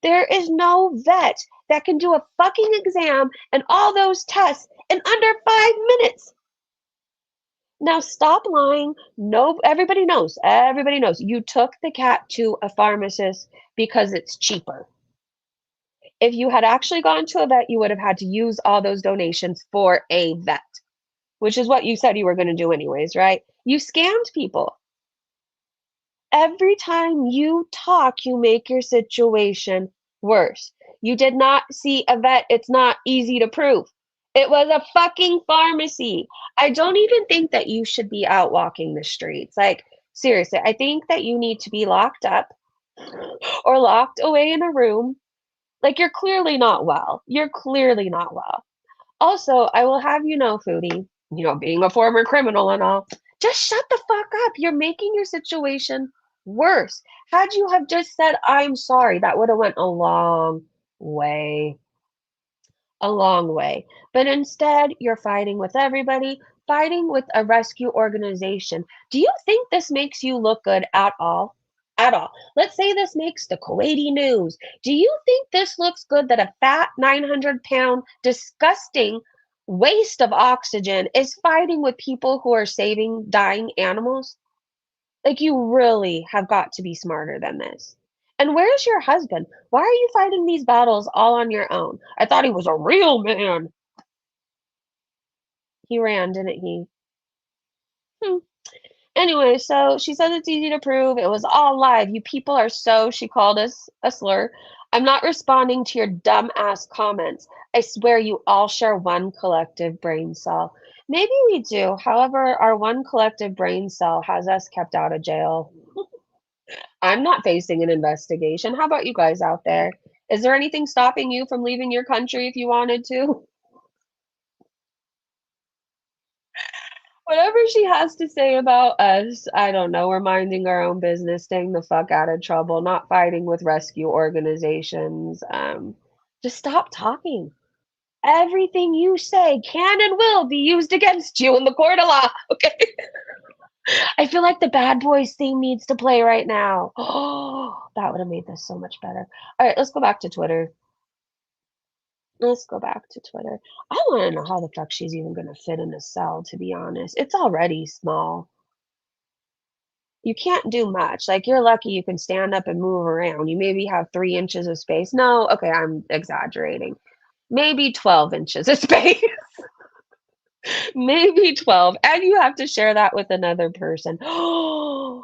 Speaker 2: There is no vet that can do a fucking exam and all those tests in under 5 minutes. Now stop lying. No, everybody knows. Everybody knows. You took the cat to a pharmacist because it's cheaper. If you had actually gone to a vet, you would have had to use all those donations for a vet, which is what you said you were going to do anyways, right? You scammed people. Every time you talk, you make your situation worse. You did not see a vet. It's not easy to prove. It was a fucking pharmacy. I don't even think that you should be out walking the streets. Like, seriously, I think that you need to be locked up or locked away in a room. Like, you're clearly not well. You're clearly not well. Also, I will have you know, Foodie, being a former criminal and all, just shut the fuck up. You're making your situation worse. Had you have just said, I'm sorry, that would have went a long way. A long way. But instead, you're fighting with everybody, fighting with a rescue organization. Do you think this makes you look good at all? At all. Let's say this makes the Kuwaiti news. Do you think this looks good that a fat 900-pound, disgusting waste of oxygen is fighting with people who are saving dying animals? Like, you really have got to be smarter than this. And where's your husband? Why are you fighting these battles all on your own? I thought he was a real man. He ran, didn't he? Hmm. Anyway, so she says it's easy to prove. It was all live. You people are so, she called us a slur. I'm not responding to your dumb ass comments. I swear you all share one collective brain cell. Maybe we do. However, our one collective brain cell has us kept out of jail. I'm not facing an investigation. How about you guys out there? Is there anything stopping you from leaving your country if you wanted to? Whatever she has to say about us, I don't know. We're minding our own business, staying the fuck out of trouble, not fighting with rescue organizations. Just stop talking. Everything you say can and will be used against you in the court of law. Okay. I feel like the Bad Boys theme needs to play right now. Oh, that would have made this so much better. All right, let's go back to Twitter. Let's go back to Twitter. I want to know how the fuck she's even going to fit in a cell, to be honest. It's already small. You can't do much. Like, you're lucky you can stand up and move around. You maybe have 3 inches of space. No, okay, I'm exaggerating. Maybe 12 inches of space. Maybe 12. And you have to share that with another person. I'm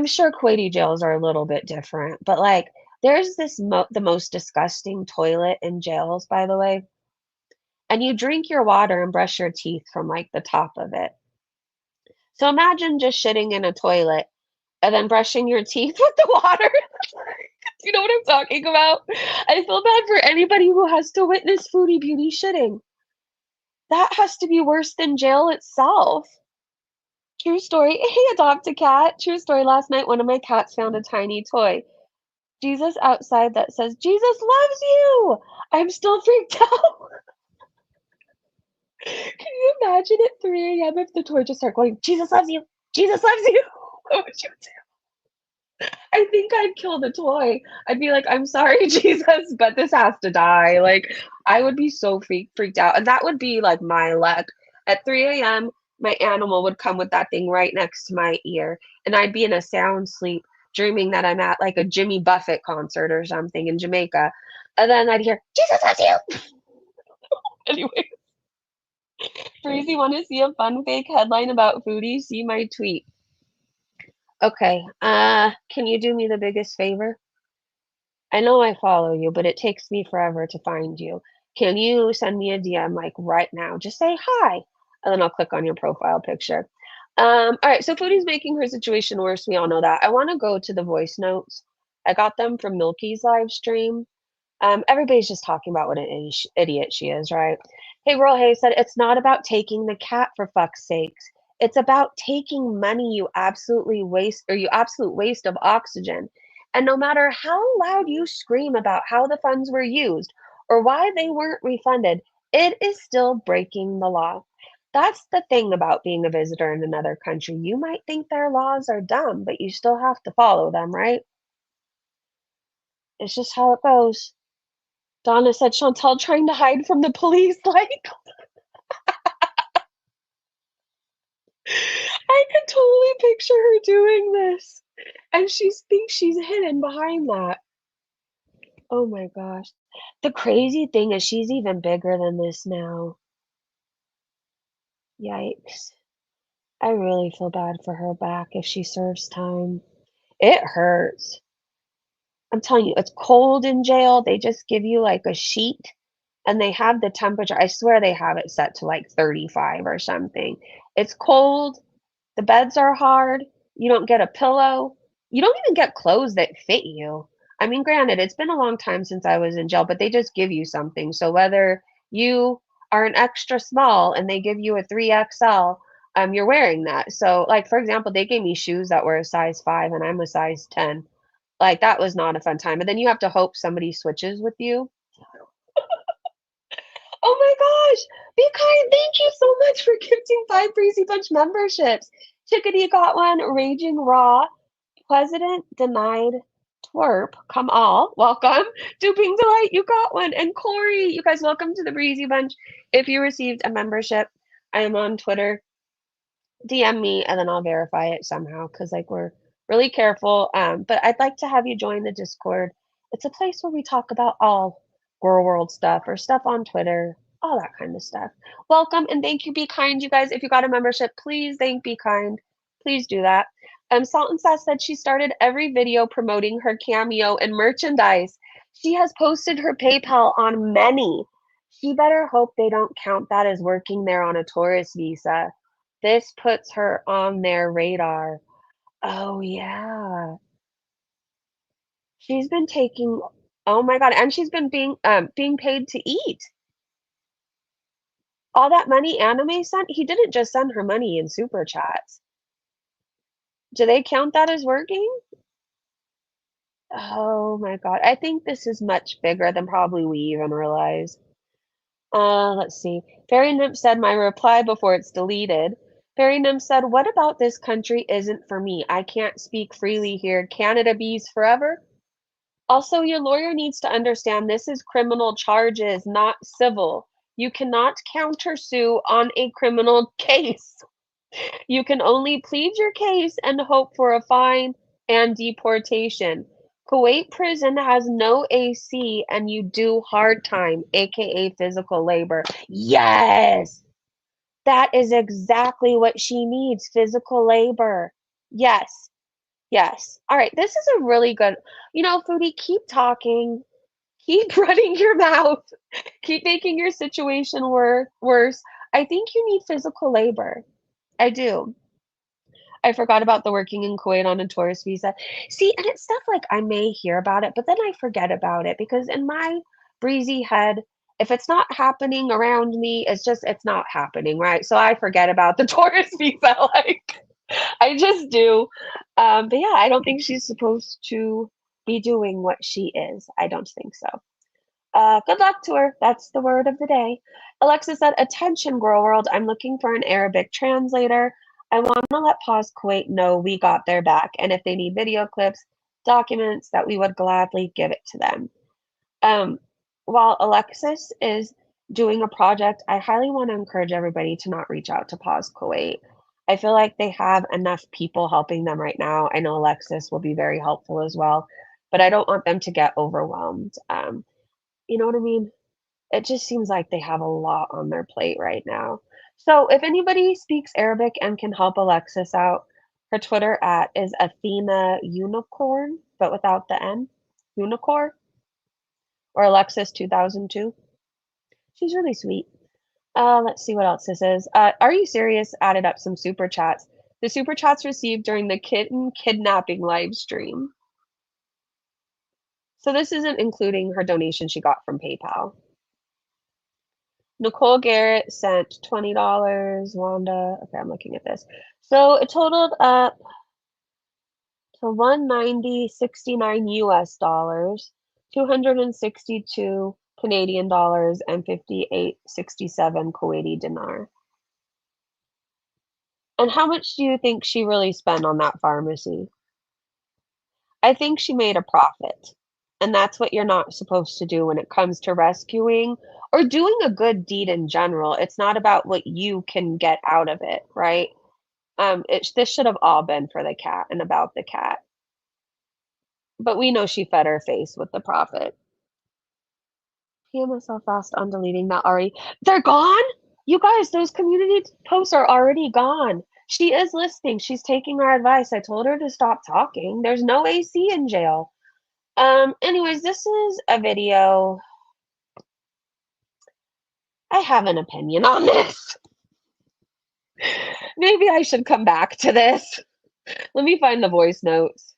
Speaker 2: sure Kuwaiti jails are a little bit different, but like, there's the most disgusting toilet in jails, by the way. And you drink your water and brush your teeth from like the top of it. So imagine just shitting in a toilet and then brushing your teeth with the water. You know what I'm talking about? I feel bad for anybody who has to witness Foodie Beauty shitting. That has to be worse than jail itself. True story. Hey, adopt a cat. True story. Last night, one of my cats found a tiny toy. Jesus outside that says, Jesus loves you. I'm still freaked out. Can you imagine at 3 a.m. if the toy just started going, Jesus loves you. Jesus loves you. What would you do? I think I'd kill the toy. I'd be like, I'm sorry, Jesus, but this has to die. Like, I would be so freaked out. And that would be like my luck. At 3 a.m., my animal would come with that thing right next to my ear. And I'd be in a sound sleep, dreaming that I'm at like a Jimmy Buffett concert or something in Jamaica. And then I'd hear, Jesus loves you. Anyway, Breezy, want to see a fun fake headline about Foodie? See my tweet. Okay, can you do me the biggest favor? I know I follow you, but it takes me forever to find you. Can you send me a DM like right now? Just say hi, and then I'll click on your profile picture. All right, so Foodie's making her situation worse. We all know that. I want to go to the voice notes. I got them from Milky's live stream. Everybody's just talking about what an idiot she is, right? Hey, Royal Hay said it's not about taking the cat for fuck's sakes. It's about taking money you absolutely waste, or you absolute waste of oxygen. And no matter how loud you scream about how the funds were used or why they weren't refunded, it is still breaking the law. That's the thing about being a visitor in another country. You might think their laws are dumb, but you still have to follow them, right? It's just how it goes. Donna said Chantel trying to hide from the police. Like, I could totally picture her doing this. And she thinks she's hidden behind that. Oh my gosh. The crazy thing is she's even bigger than this now. Yikes. I really feel bad for her back if she serves time. It hurts. I'm telling you, it's cold in jail. They just give you like a sheet and they have the temperature. I swear they have it set to like 35 or something. It's cold. The beds are hard. You don't get a pillow. You don't even get clothes that fit you. I mean, granted, it's been a long time since I was in jail, but they just give you something. So whether you are an extra small and they give you a 3XL, you're wearing that. So, like, for example, they gave me shoes that were a size 5 and I'm a size 10. Like, that was not a fun time. And then you have to hope somebody switches with you. Oh my gosh! Be kind. Thank you so much for gifting 5 Breezy Bunch memberships. Chickadee got one. Raging Raw. President denied twerp. Come all. Welcome. Duping Delight, you got one. And Corey, you guys, welcome to the Breezy Bunch. If you received a membership, I am on Twitter. DM me and then I'll verify it somehow because like we're really careful. But I'd like to have you join the Discord. It's a place where we talk about all Girl World stuff or stuff on Twitter, all that kind of stuff. Welcome and thank you. Be kind, you guys. If you got a membership, please thank Be Kind. Please do that. Salt and Sass said she started every video promoting her cameo and merchandise. She has posted her PayPal on many. She better hope they don't count that as working there on a tourist visa. This puts her on their radar. Oh, yeah. She's been taking oh my god, and she's been being paid to eat. All that money Anime sent, he didn't just send her money in super chats. Do they count that as working? Oh my god. I think this is much bigger than probably we even realize. Let's see. Fairy Nymph said my reply before it's deleted. Fairy Nymph said, what about this country isn't for me? I can't speak freely here. Canada bees forever? Also, your lawyer needs to understand this is criminal charges, not civil. You cannot countersue on a criminal case. You can only plead your case and hope for a fine and deportation. Kuwait prison has no AC and you do hard time, aka physical labor. Yes! That is exactly what she needs, physical labor. Yes. Yes. All right, this is a really good, Foodie, keep talking. Keep running your mouth. Keep making your situation worse. I think you need physical labor. I do. I forgot about the working in Kuwait on a tourist visa. See, and it's stuff like I may hear about it, but then I forget about it because in my breezy head, if it's not happening around me, it's not happening, right? So I forget about the tourist visa. Like I just do. But yeah, I don't think she's supposed to be doing what she is. I don't think so. Good luck to her. That's the word of the day. Alexa said, attention, girl world. I'm looking for an Arabic translator. I want to let Paws Kuwait know we got their back. And if they need video clips, documents, that we would gladly give it to them. Um, while Alexis is doing a project, I highly want to encourage everybody to not reach out to Paws Kuwait. I feel like they have enough people helping them right now. I know Alexis will be very helpful as well, but I don't want them to get overwhelmed. You know what I mean? It just seems like they have a lot on their plate right now. So if anybody speaks Arabic and can help Alexis out, her Twitter at is Athena Unicorn, but without the N. Unicorn or Alexis 2002. She's really sweet. Let's see what else this is. Are You Serious added up some super chats. The super chats received during the kitten kidnapping live stream. So this isn't including her donation she got from PayPal. Nicole Garrett sent $20. Wanda, okay, I'm looking at this. So it totaled up to 190.69 US dollars, 262 Canadian dollars, and 58.67 Kuwaiti dinar. And how much do you think she really spent on that pharmacy? I think she made a profit. And that's what you're not supposed to do when it comes to rescuing or doing a good deed in general. It's not about what you can get out of it, right? This should have all been for the cat and about the cat. But we know she fed her face with the profit. PM myself fast on deleting that already. They're gone? You guys, those community posts are already gone. She is listening. She's taking our advice. I told her to stop talking. There's no AC in jail. Anyways, this is a video. I have an opinion on this. Maybe I should come back to this. Let me find the voice notes.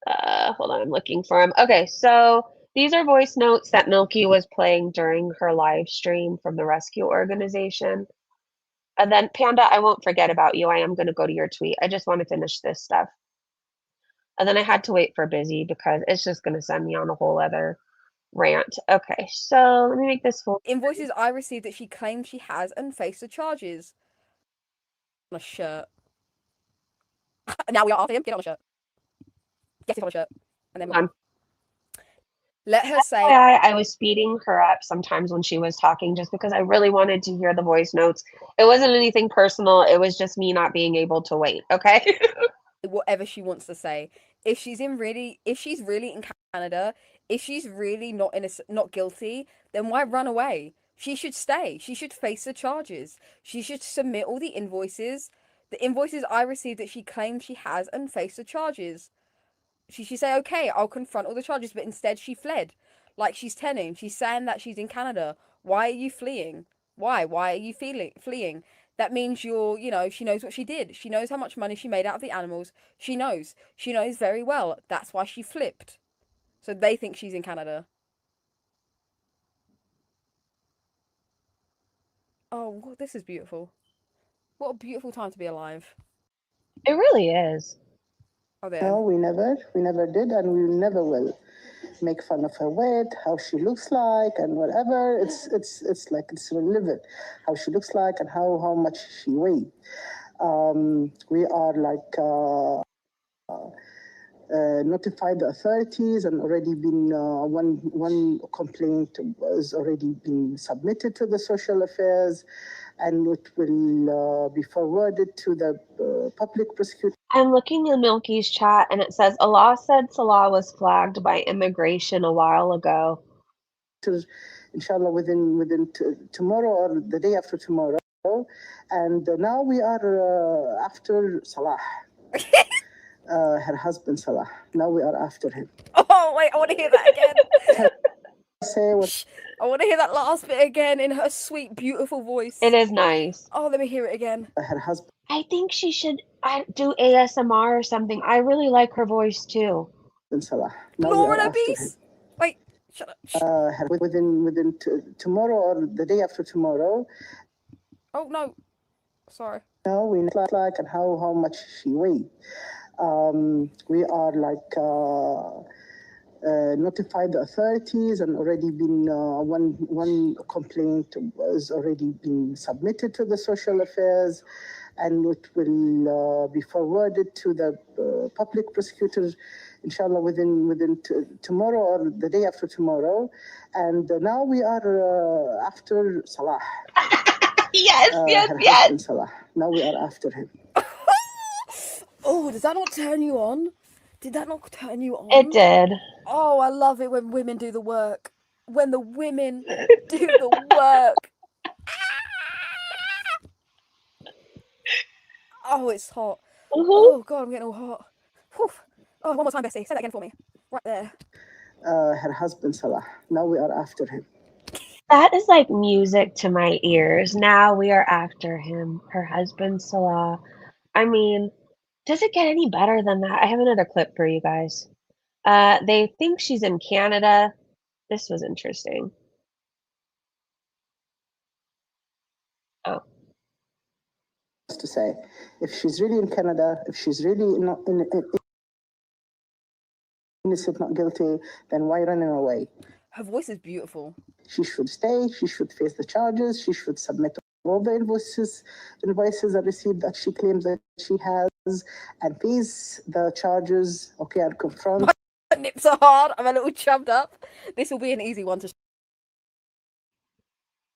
Speaker 2: Hold on, I'm looking for them. Okay, so these are voice notes that Milky was playing during her live stream from the rescue organization. And then, Panda, I won't forget about you. I am going to go to your tweet. I just want to finish this stuff. And then I had to wait for Busy because it's just going to send me on a whole other rant. Okay, so let me make this full.
Speaker 10: Invoices I received that she claimed she has and faced the charges. On a shirt. Now we are after him. Get on a shirt. Get it on a shirt. And then
Speaker 2: On.
Speaker 10: let her say.
Speaker 2: I was speeding her up sometimes when she was talking just because I really wanted to hear the voice notes. It wasn't anything personal. It was just me not being able to wait. Okay.
Speaker 10: Whatever she wants to say. If she's really in Canada, if she's really not guilty, then why run away? She should stay. She should face the charges. She should submit all the invoices I received that she claimed she has and face the charges. She should say, okay, I'll confront all the charges, but instead she fled. Like she's telling, she's saying that she's in Canada. Why are you fleeing? Why? Why are you fleeing? That means she knows what she did. She knows how much money she made out of the animals. She knows very well. That's why she flipped. So they think she's in Canada. Oh, this is beautiful. What a beautiful time to be alive.
Speaker 2: It really is.
Speaker 10: Oh, there.
Speaker 11: No, we never did, and we never will make fun of her weight, how she looks like, and whatever. It's like it's relevant, how she looks like and how much she weighs. We are like notified the authorities and already been one complaint was already been submitted to the social affairs, and it will be forwarded to the public prosecutor.
Speaker 2: I'm looking in Milky's chat and it says Allah said Salah was flagged by immigration a while ago.
Speaker 11: Inshallah, within tomorrow or the day after tomorrow, and now we are after Salah, her husband Salah. Now we are after him.
Speaker 10: Oh, wait, I want to hear that again.
Speaker 11: Say what?
Speaker 10: I want to hear that last bit again in her sweet, beautiful voice.
Speaker 2: It is nice.
Speaker 10: Oh, let me hear it again.
Speaker 11: Her husband.
Speaker 2: I think she should do ASMR or something. I really like her voice too.
Speaker 11: Salah. Now
Speaker 10: Laura
Speaker 11: we are after him.
Speaker 10: Bees. Wait, shut up.
Speaker 11: Within tomorrow or the day after tomorrow.
Speaker 10: Oh no, sorry.
Speaker 11: Now we know like and how much she weighs. We are like notified the authorities and already been one complaint was already been submitted to the social affairs, and it will be forwarded to the public prosecutors, inshallah, within tomorrow or the day after tomorrow. And now we are after Salah.
Speaker 2: Yes,
Speaker 11: her
Speaker 2: yes.
Speaker 11: husband Salah. Now we are after him.
Speaker 10: Oh, does that not turn you on? Did that not turn you on?
Speaker 2: It did.
Speaker 10: Oh, I love it when women do the work. When the women do the work. Oh, it's hot. Oh, God, I'm getting all hot. Whew. Oh, one more time, Bessie. Say that again for me. Right there.
Speaker 11: Her husband Salah. Now we are after him.
Speaker 2: That is like music to my ears. Now we are after him. Her husband, Salah. I mean, does it get any better than that? I have another clip for you guys. They think she's in Canada. This was interesting. Oh.
Speaker 11: To say, if she's really in Canada, if she's really not innocent, not guilty, then why running away?
Speaker 10: Her voice is beautiful.
Speaker 11: She should stay. She should face the charges. She should submit all the invoices and receipts that she claims that she has, and face the charges. Okay, and confront.
Speaker 10: My nips are hard. I'm a little chubbed up. This will be an easy one to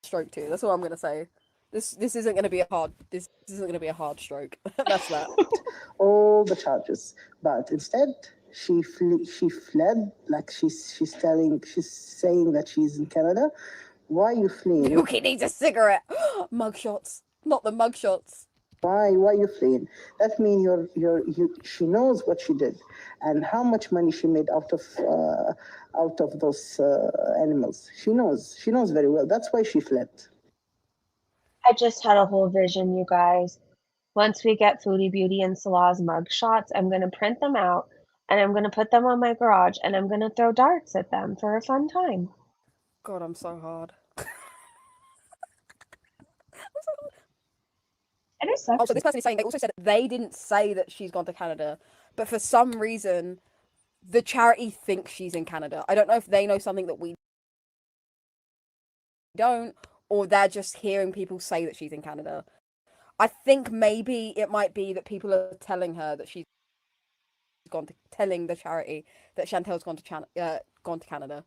Speaker 10: stroke to. That's all I'm gonna say. This isn't gonna be a hard. This isn't gonna be a hard stroke. That's that.
Speaker 11: All the charges, but instead she fled. Like she's saying that she's in Canada. Why are you fleeing?
Speaker 10: Milky needs a cigarette. Mugshots, not the mugshots.
Speaker 11: Why are you fleeing? That means she knows what she did and how much money she made out of those animals. She knows very well. That's why she fled.
Speaker 2: I just had a whole vision, you guys. Once we get Foodie Beauty and Salah's mug shots, I'm going to print them out and I'm going to put them on my garage and I'm going to throw darts at them for a fun time.
Speaker 10: God, I'm so hard.
Speaker 2: It is sexy.
Speaker 10: Oh, so this person is saying they also said they didn't say that she's gone to Canada, but for some reason, the charity thinks she's in Canada. I don't know if they know something that we don't, or they're just hearing people say that she's in Canada. I think maybe it might be that people are telling her that she's telling the charity that Shantel's gone to Canada.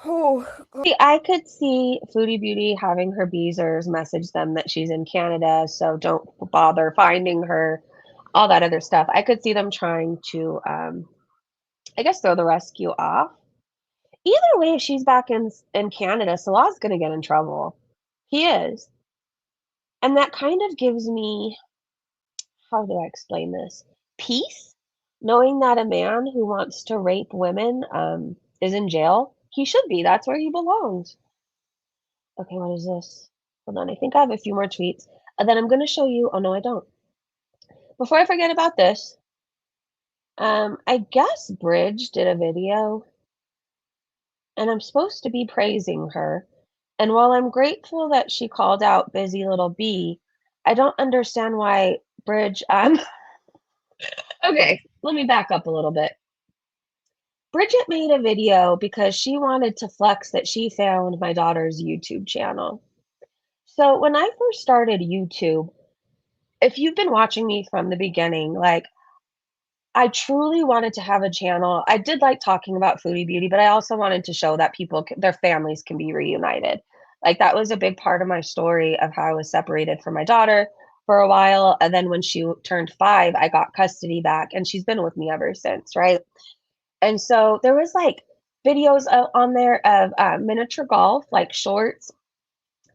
Speaker 10: Oh, God.
Speaker 2: See, I could see Foodie Beauty having her Beezers message them that she's in Canada, so don't bother finding her, all that other stuff. I could see them trying to, I guess, throw the rescue off. Either way, if she's back in Canada, Salah's going to get in trouble. He is. And that kind of gives me, how do I explain this? Peace, knowing that a man who wants to rape women is in jail. He should be. That's where he belongs. Okay, what is this? Hold on. I think I have a few more tweets. And then I'm going to show you. Oh, no, I don't. Before I forget about this, I guess Bridge did a video. And I'm supposed to be praising her. And while I'm grateful that she called out busy little bee, I don't understand why Bridge, okay, let me back up a little bit. Bridget made a video because she wanted to flex that she found my daughter's YouTube channel. So when I first started YouTube, if you've been watching me from the beginning, like I truly wanted to have a channel. I did like talking about foodie beauty, but I also wanted to show that their families can be reunited. Like that was a big part of my story of how I was separated from my daughter for a while. And then when she turned 5, I got custody back and she's been with me ever since, right? And so there was like videos on there of miniature golf, like shorts.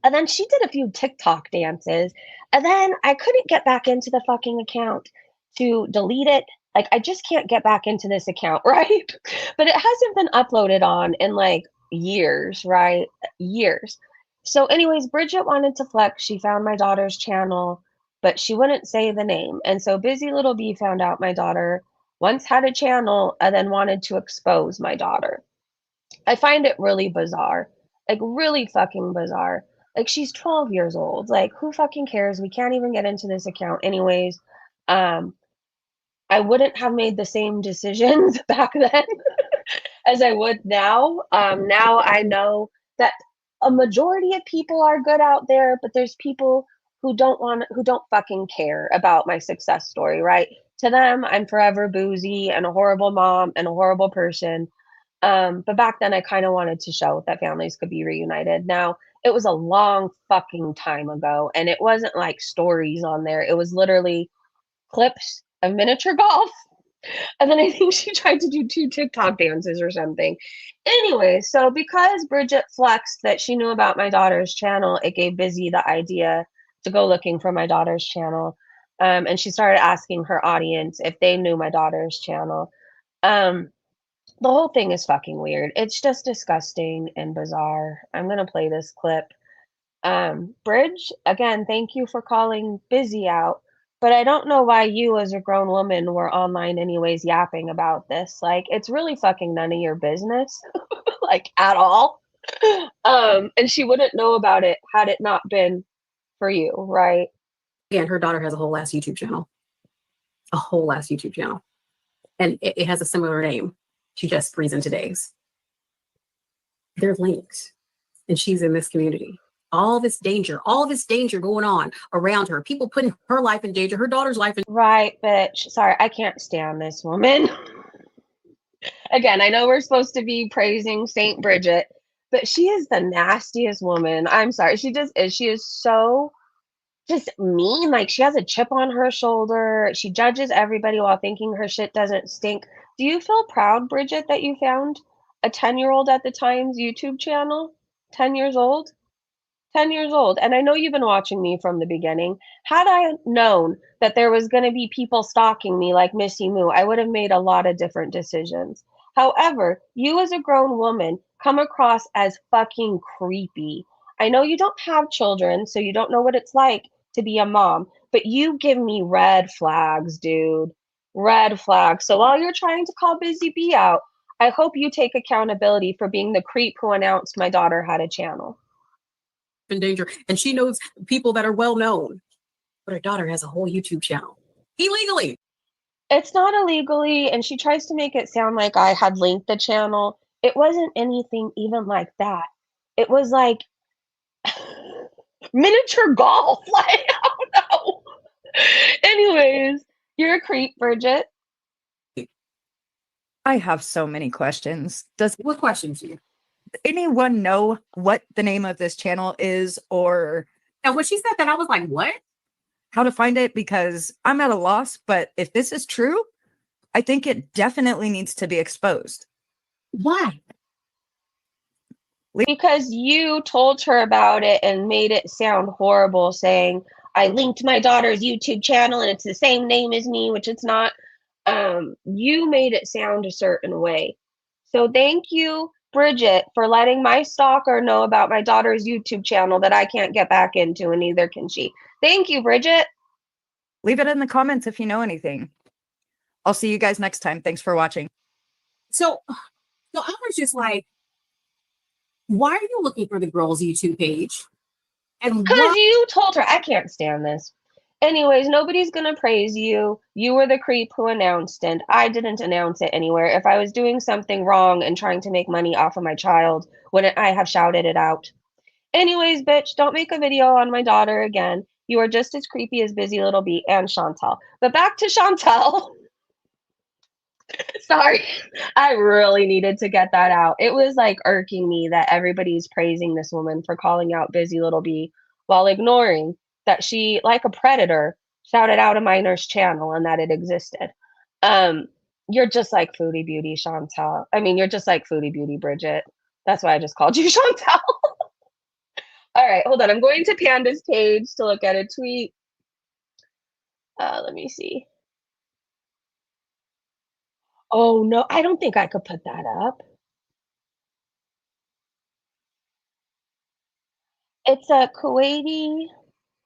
Speaker 2: And then she did a few TikTok dances. And then I couldn't get back into the fucking account to delete it. Like, I just can't get back into this account, right? But it hasn't been uploaded on in like years, right? Years. So, anyways, Bridget wanted to flex. She found my daughter's channel, but she wouldn't say the name. And so, Busy Little Bee found out my daughter once had a channel and then wanted to expose my daughter. I find it really bizarre. Like, really fucking bizarre. Like, she's 12 years old. Like, who fucking cares? We can't even get into this account anyways. I wouldn't have made the same decisions back then as I would now. Now I know that a majority of people are good out there, but there's people who don't fucking care about my success story, right? To them, I'm forever boozy and a horrible mom and a horrible person. But back then I kind of wanted to show that families could be reunited. Now, it was a long fucking time ago, and it wasn't like stories on there. It was literally clips of miniature golf. And then I think she tried to do 2 TikTok dances or something. Anyway, so because Bridget flexed that she knew about my daughter's channel, it gave Busy the idea to go looking for my daughter's channel. And she started asking her audience if they knew my daughter's channel. The whole thing is fucking weird. It's just disgusting and bizarre. I'm gonna play this clip. Bridge, again, thank you for calling Busy out, but I don't know why you, as a grown woman, were online anyways yapping about this. Like, it's really fucking none of your business, like at all. And she wouldn't know about it had it not been for you, right?
Speaker 5: Again, her daughter has a whole ass YouTube channel. A whole ass YouTube channel. And it has a similar name. She just frees in today's. They're linked. And she's in this community. All this danger going on around her. People putting her life in danger, her daughter's life in.
Speaker 2: Right, bitch. Sorry, I can't stand this woman. Again, I know we're supposed to be praising Saint Bridget, but she is the nastiest woman. I'm sorry. She just is. She is so just mean. Like, she has a chip on her shoulder. She judges everybody while thinking her shit doesn't stink. Do you feel proud, Bridget, that you found a 10-year-old at the time's YouTube channel? 10 years old? 10 years old. And I know you've been watching me from the beginning. Had I known that there was going to be people stalking me like Missy Moo, I would have made a lot of different decisions. However, you as a grown woman come across as fucking creepy. I know you don't have children, so you don't know what it's like to be a mom, but you give me red flags, dude. Red flags. So while you're trying to call Busy Bee out, I hope you take accountability for being the creep who announced my daughter had a channel.
Speaker 5: In danger, and she knows people that are well known, but her daughter has a whole YouTube channel illegally.
Speaker 2: It's not illegally, and she tries to make it sound like I had linked the channel. It wasn't anything even like that. It was like miniature golf. Like, I don't know. Anyways, you're a creep, Bridget.
Speaker 12: I have so many questions. Does
Speaker 5: What questions do you?
Speaker 12: anyone know what the name of this channel is, or
Speaker 5: And when she said that, I was like, what?
Speaker 12: how to find it? Because I'm at a loss, but if this is true, I think it definitely needs to be exposed.
Speaker 5: Why?
Speaker 2: Because you told her about it and made it sound horrible, saying, I linked my daughter's YouTube channel and it's the same name as me, which it's not. You made it sound a certain way. So thank you, Bridget, for letting my stalker know about my daughter's YouTube channel that I can't get back into, and neither can she. Thank you, Bridget.
Speaker 12: Leave it in the comments if you know anything. I'll see you guys next time. Thanks for watching.
Speaker 5: So I was just like, Why are you looking for the girls' YouTube page? And
Speaker 2: Because
Speaker 5: why?
Speaker 2: you told her, I can't stand this. Anyways, nobody's gonna praise you. You were the creep who announced it. I didn't announce it anywhere. If I was doing something wrong and trying to make money off of my child, wouldn't I have shouted it out? Anyways, bitch, don't make a video on my daughter again. You are just as creepy as Busy Little Bee and Shantel. But back to Shantel. Sorry, I really needed to get that out. It was like irking me that everybody's praising this woman for calling out Busy Little Bee while ignoring that she, like a predator, shouted out a minor's channel and that it existed. Um, you're just like Foodie Beauty, Chantal. I mean, you're just like Foodie Beauty, Bridget. That's why I just called you Chantal. All right, hold on. I'm going to Panda's page to look at a tweet. Let me see. Oh no, I don't think I could put that up. It's a Kuwaiti,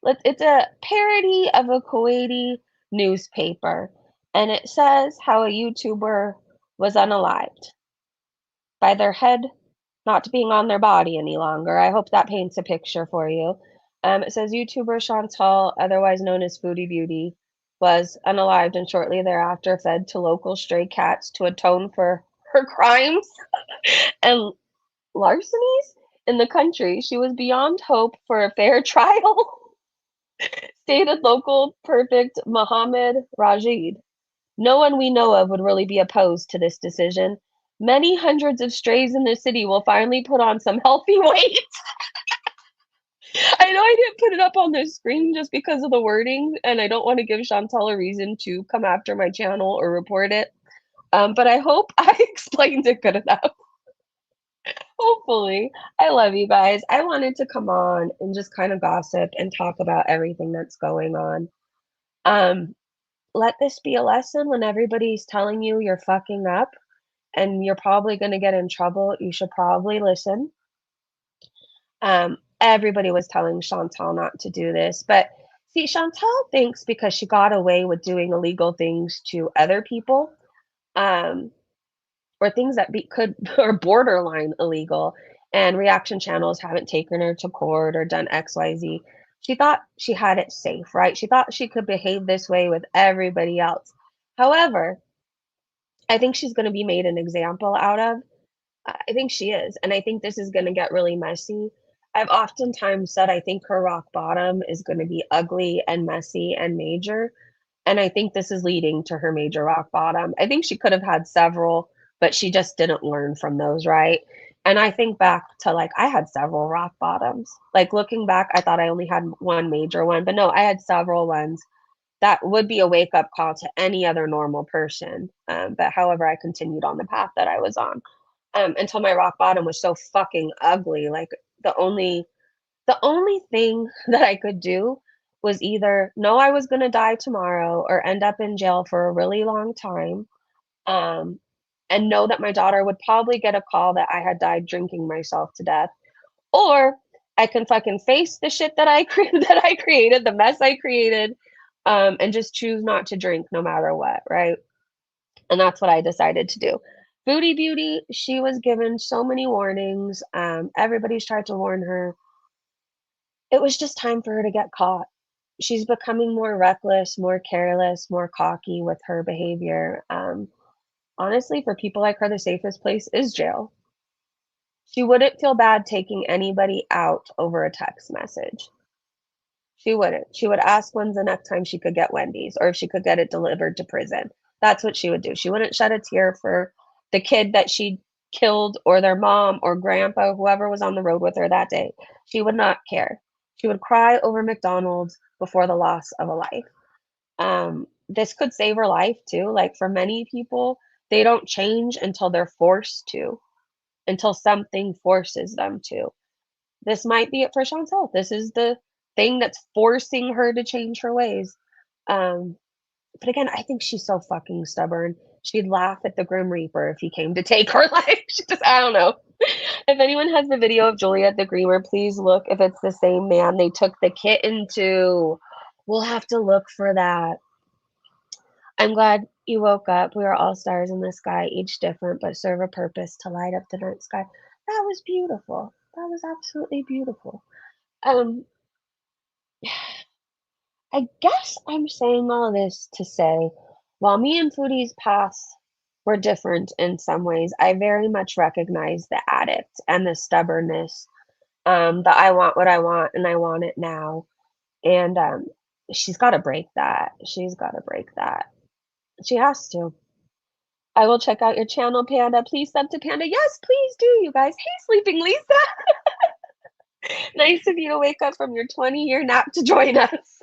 Speaker 2: it's a parody of a Kuwaiti newspaper, and it says how a YouTuber was unalived by their head not being on their body any longer. I hope that paints a picture for you. It says YouTuber Chantal, otherwise known as Foodie Beauty, was unalived and shortly thereafter fed to local stray cats to atone for her crimes and larcenies in the country. She was beyond hope for a fair trial, stated local perfect Mohammed Rajid. No one we know of would really be opposed to this decision. Many hundreds of strays in the city will finally put on some healthy weight. I know I didn't put it up on the screen just because of the wording, and I don't want to give Chantal a reason to come after my channel or report it. But I hope I explained it good enough. Hopefully. I love you guys. I wanted to come on and just kind of gossip and talk about everything that's going on. Um, let this be a lesson when everybody's telling you you're fucking up and you're probably going to get in trouble. You should probably listen. Everybody was telling Chantal not to do this, but see, Chantal thinks because she got away with doing illegal things to other people, um, or things that could or borderline illegal, and reaction channels haven't taken her to court or done XYZ. She thought she had it safe, right? She thought she could behave this way with everybody else. However, I think she's going to be made an example out of. I think she is, and I think this is going to get really messy. I've oftentimes said I think her rock bottom is going to be ugly and messy and major, and I think this is leading to her major rock bottom. I think she could have had several, but she just didn't learn from those, right? And I think back to like I had several rock bottoms. Like looking back, I thought I only had one major one, but no, I had several ones that would be a wake up call to any other normal person. But however, I continued on the path that I was on until my rock bottom was so fucking ugly. Like the only thing that I could do was either know I was gonna die tomorrow or end up in jail for a really long time, um, and know that my daughter would probably get a call that I had died drinking myself to death, or I can fucking face the shit that that I created, the mess I created, and just choose not to drink no matter what, right? And that's what I decided to do. Foodie Beauty, she was given so many warnings. Everybody's tried to warn her. It was just time for her to get caught. She's becoming more reckless, more careless, more cocky with her behavior. Honestly, for people like her, the safest place is jail. She wouldn't feel bad taking anybody out over a text message. She wouldn't. She would ask when's the next time she could get Wendy's or if she could get it delivered to prison. That's what she would do. She wouldn't shed a tear for the kid that she killed or their mom or grandpa, whoever was on the road with her that day. She would not care. She would cry over McDonald's before the loss of a life. This could save her life too. Like for many people, they don't change until they're forced to, until something forces them to. This might be it for Chantel. This is the thing that's forcing her to change her ways. Um, but again, I think she's so fucking stubborn. She'd laugh at the Grim Reaper if he came to take her life. She just, I don't know. If anyone has the video of Juliet the Dreamer, please look if it's the same man they took the kitten to. We'll have to look for that. I'm glad you woke up. We are all stars in the sky, each different, but serve a purpose to light up the night sky. That was beautiful. That was absolutely beautiful. Um, I guess I'm saying all this to say, while me and Foodie's paths were different in some ways, I very much recognize the addict and the stubbornness, that I want what I want and I want it now. And she's got to break that. She's got to break that. She has to. I will check out your channel, Panda. Please sub to Panda. Yes, please do, you guys. Hey, Sleeping Lisa. Nice of you to wake up from your 20-year nap to join us.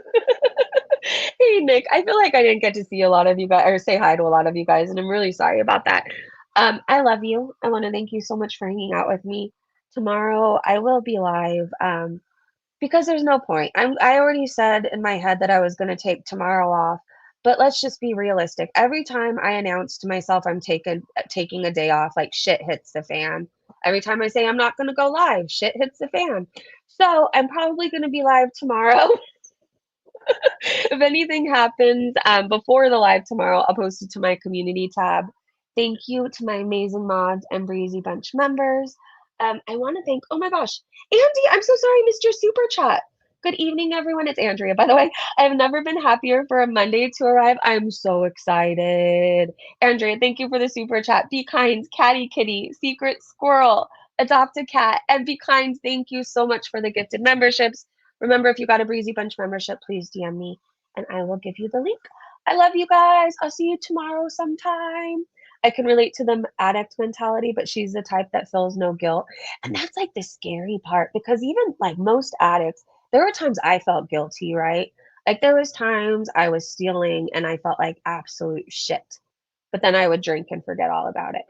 Speaker 2: Hey, Nick. I feel like I didn't get to see a lot of you guys or say hi to a lot of you guys, and I'm really sorry about that. I love you. I want to thank you so much for hanging out with me. Tomorrow I will be live. Because there's no point. I already said in my head that I was going to take tomorrow off, but let's just be realistic. Every time I announce to myself I'm taking a day off, like shit hits the fan. Every time I say I'm not going to go live, shit hits the fan. So I'm probably going to be live tomorrow. If anything happens before the live tomorrow, I'll post it to my community tab. Thank you to my amazing mods and Breezy Bunch members. I want to thank, oh my gosh, Andy, I'm so sorry I missed your super chat. Good evening, everyone. It's Andrea. By the way, I've never been happier for a Monday to arrive. I'm so excited. Andrea, thank you for the super chat. Be kind, Catty Kitty, Secret Squirrel, Adopt a Cat, and Be Kind. Thank you so much for the gifted memberships. Remember, if you got a Breezy Bunch membership, please DM me and I will give you the link. I love you guys. I'll see you tomorrow sometime. I can relate to the addict mentality, but she's the type that feels no guilt. And that's like the scary part because even like most addicts, there were times I felt guilty, right? Like there was times I was stealing and I felt like absolute shit. But then I would drink and forget all about it.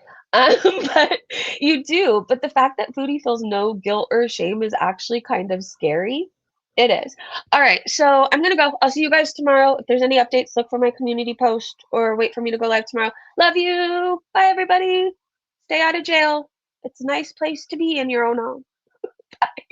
Speaker 2: But you do. But the fact that Foodie feels no guilt or shame is actually kind of scary. It is. All right, so I'm gonna go. I'll see you guys tomorrow. If there's any updates, look for my community post or wait for me to go live tomorrow. Love you. Bye, everybody. Stay out of jail. It's a nice place to be in your own home. Bye.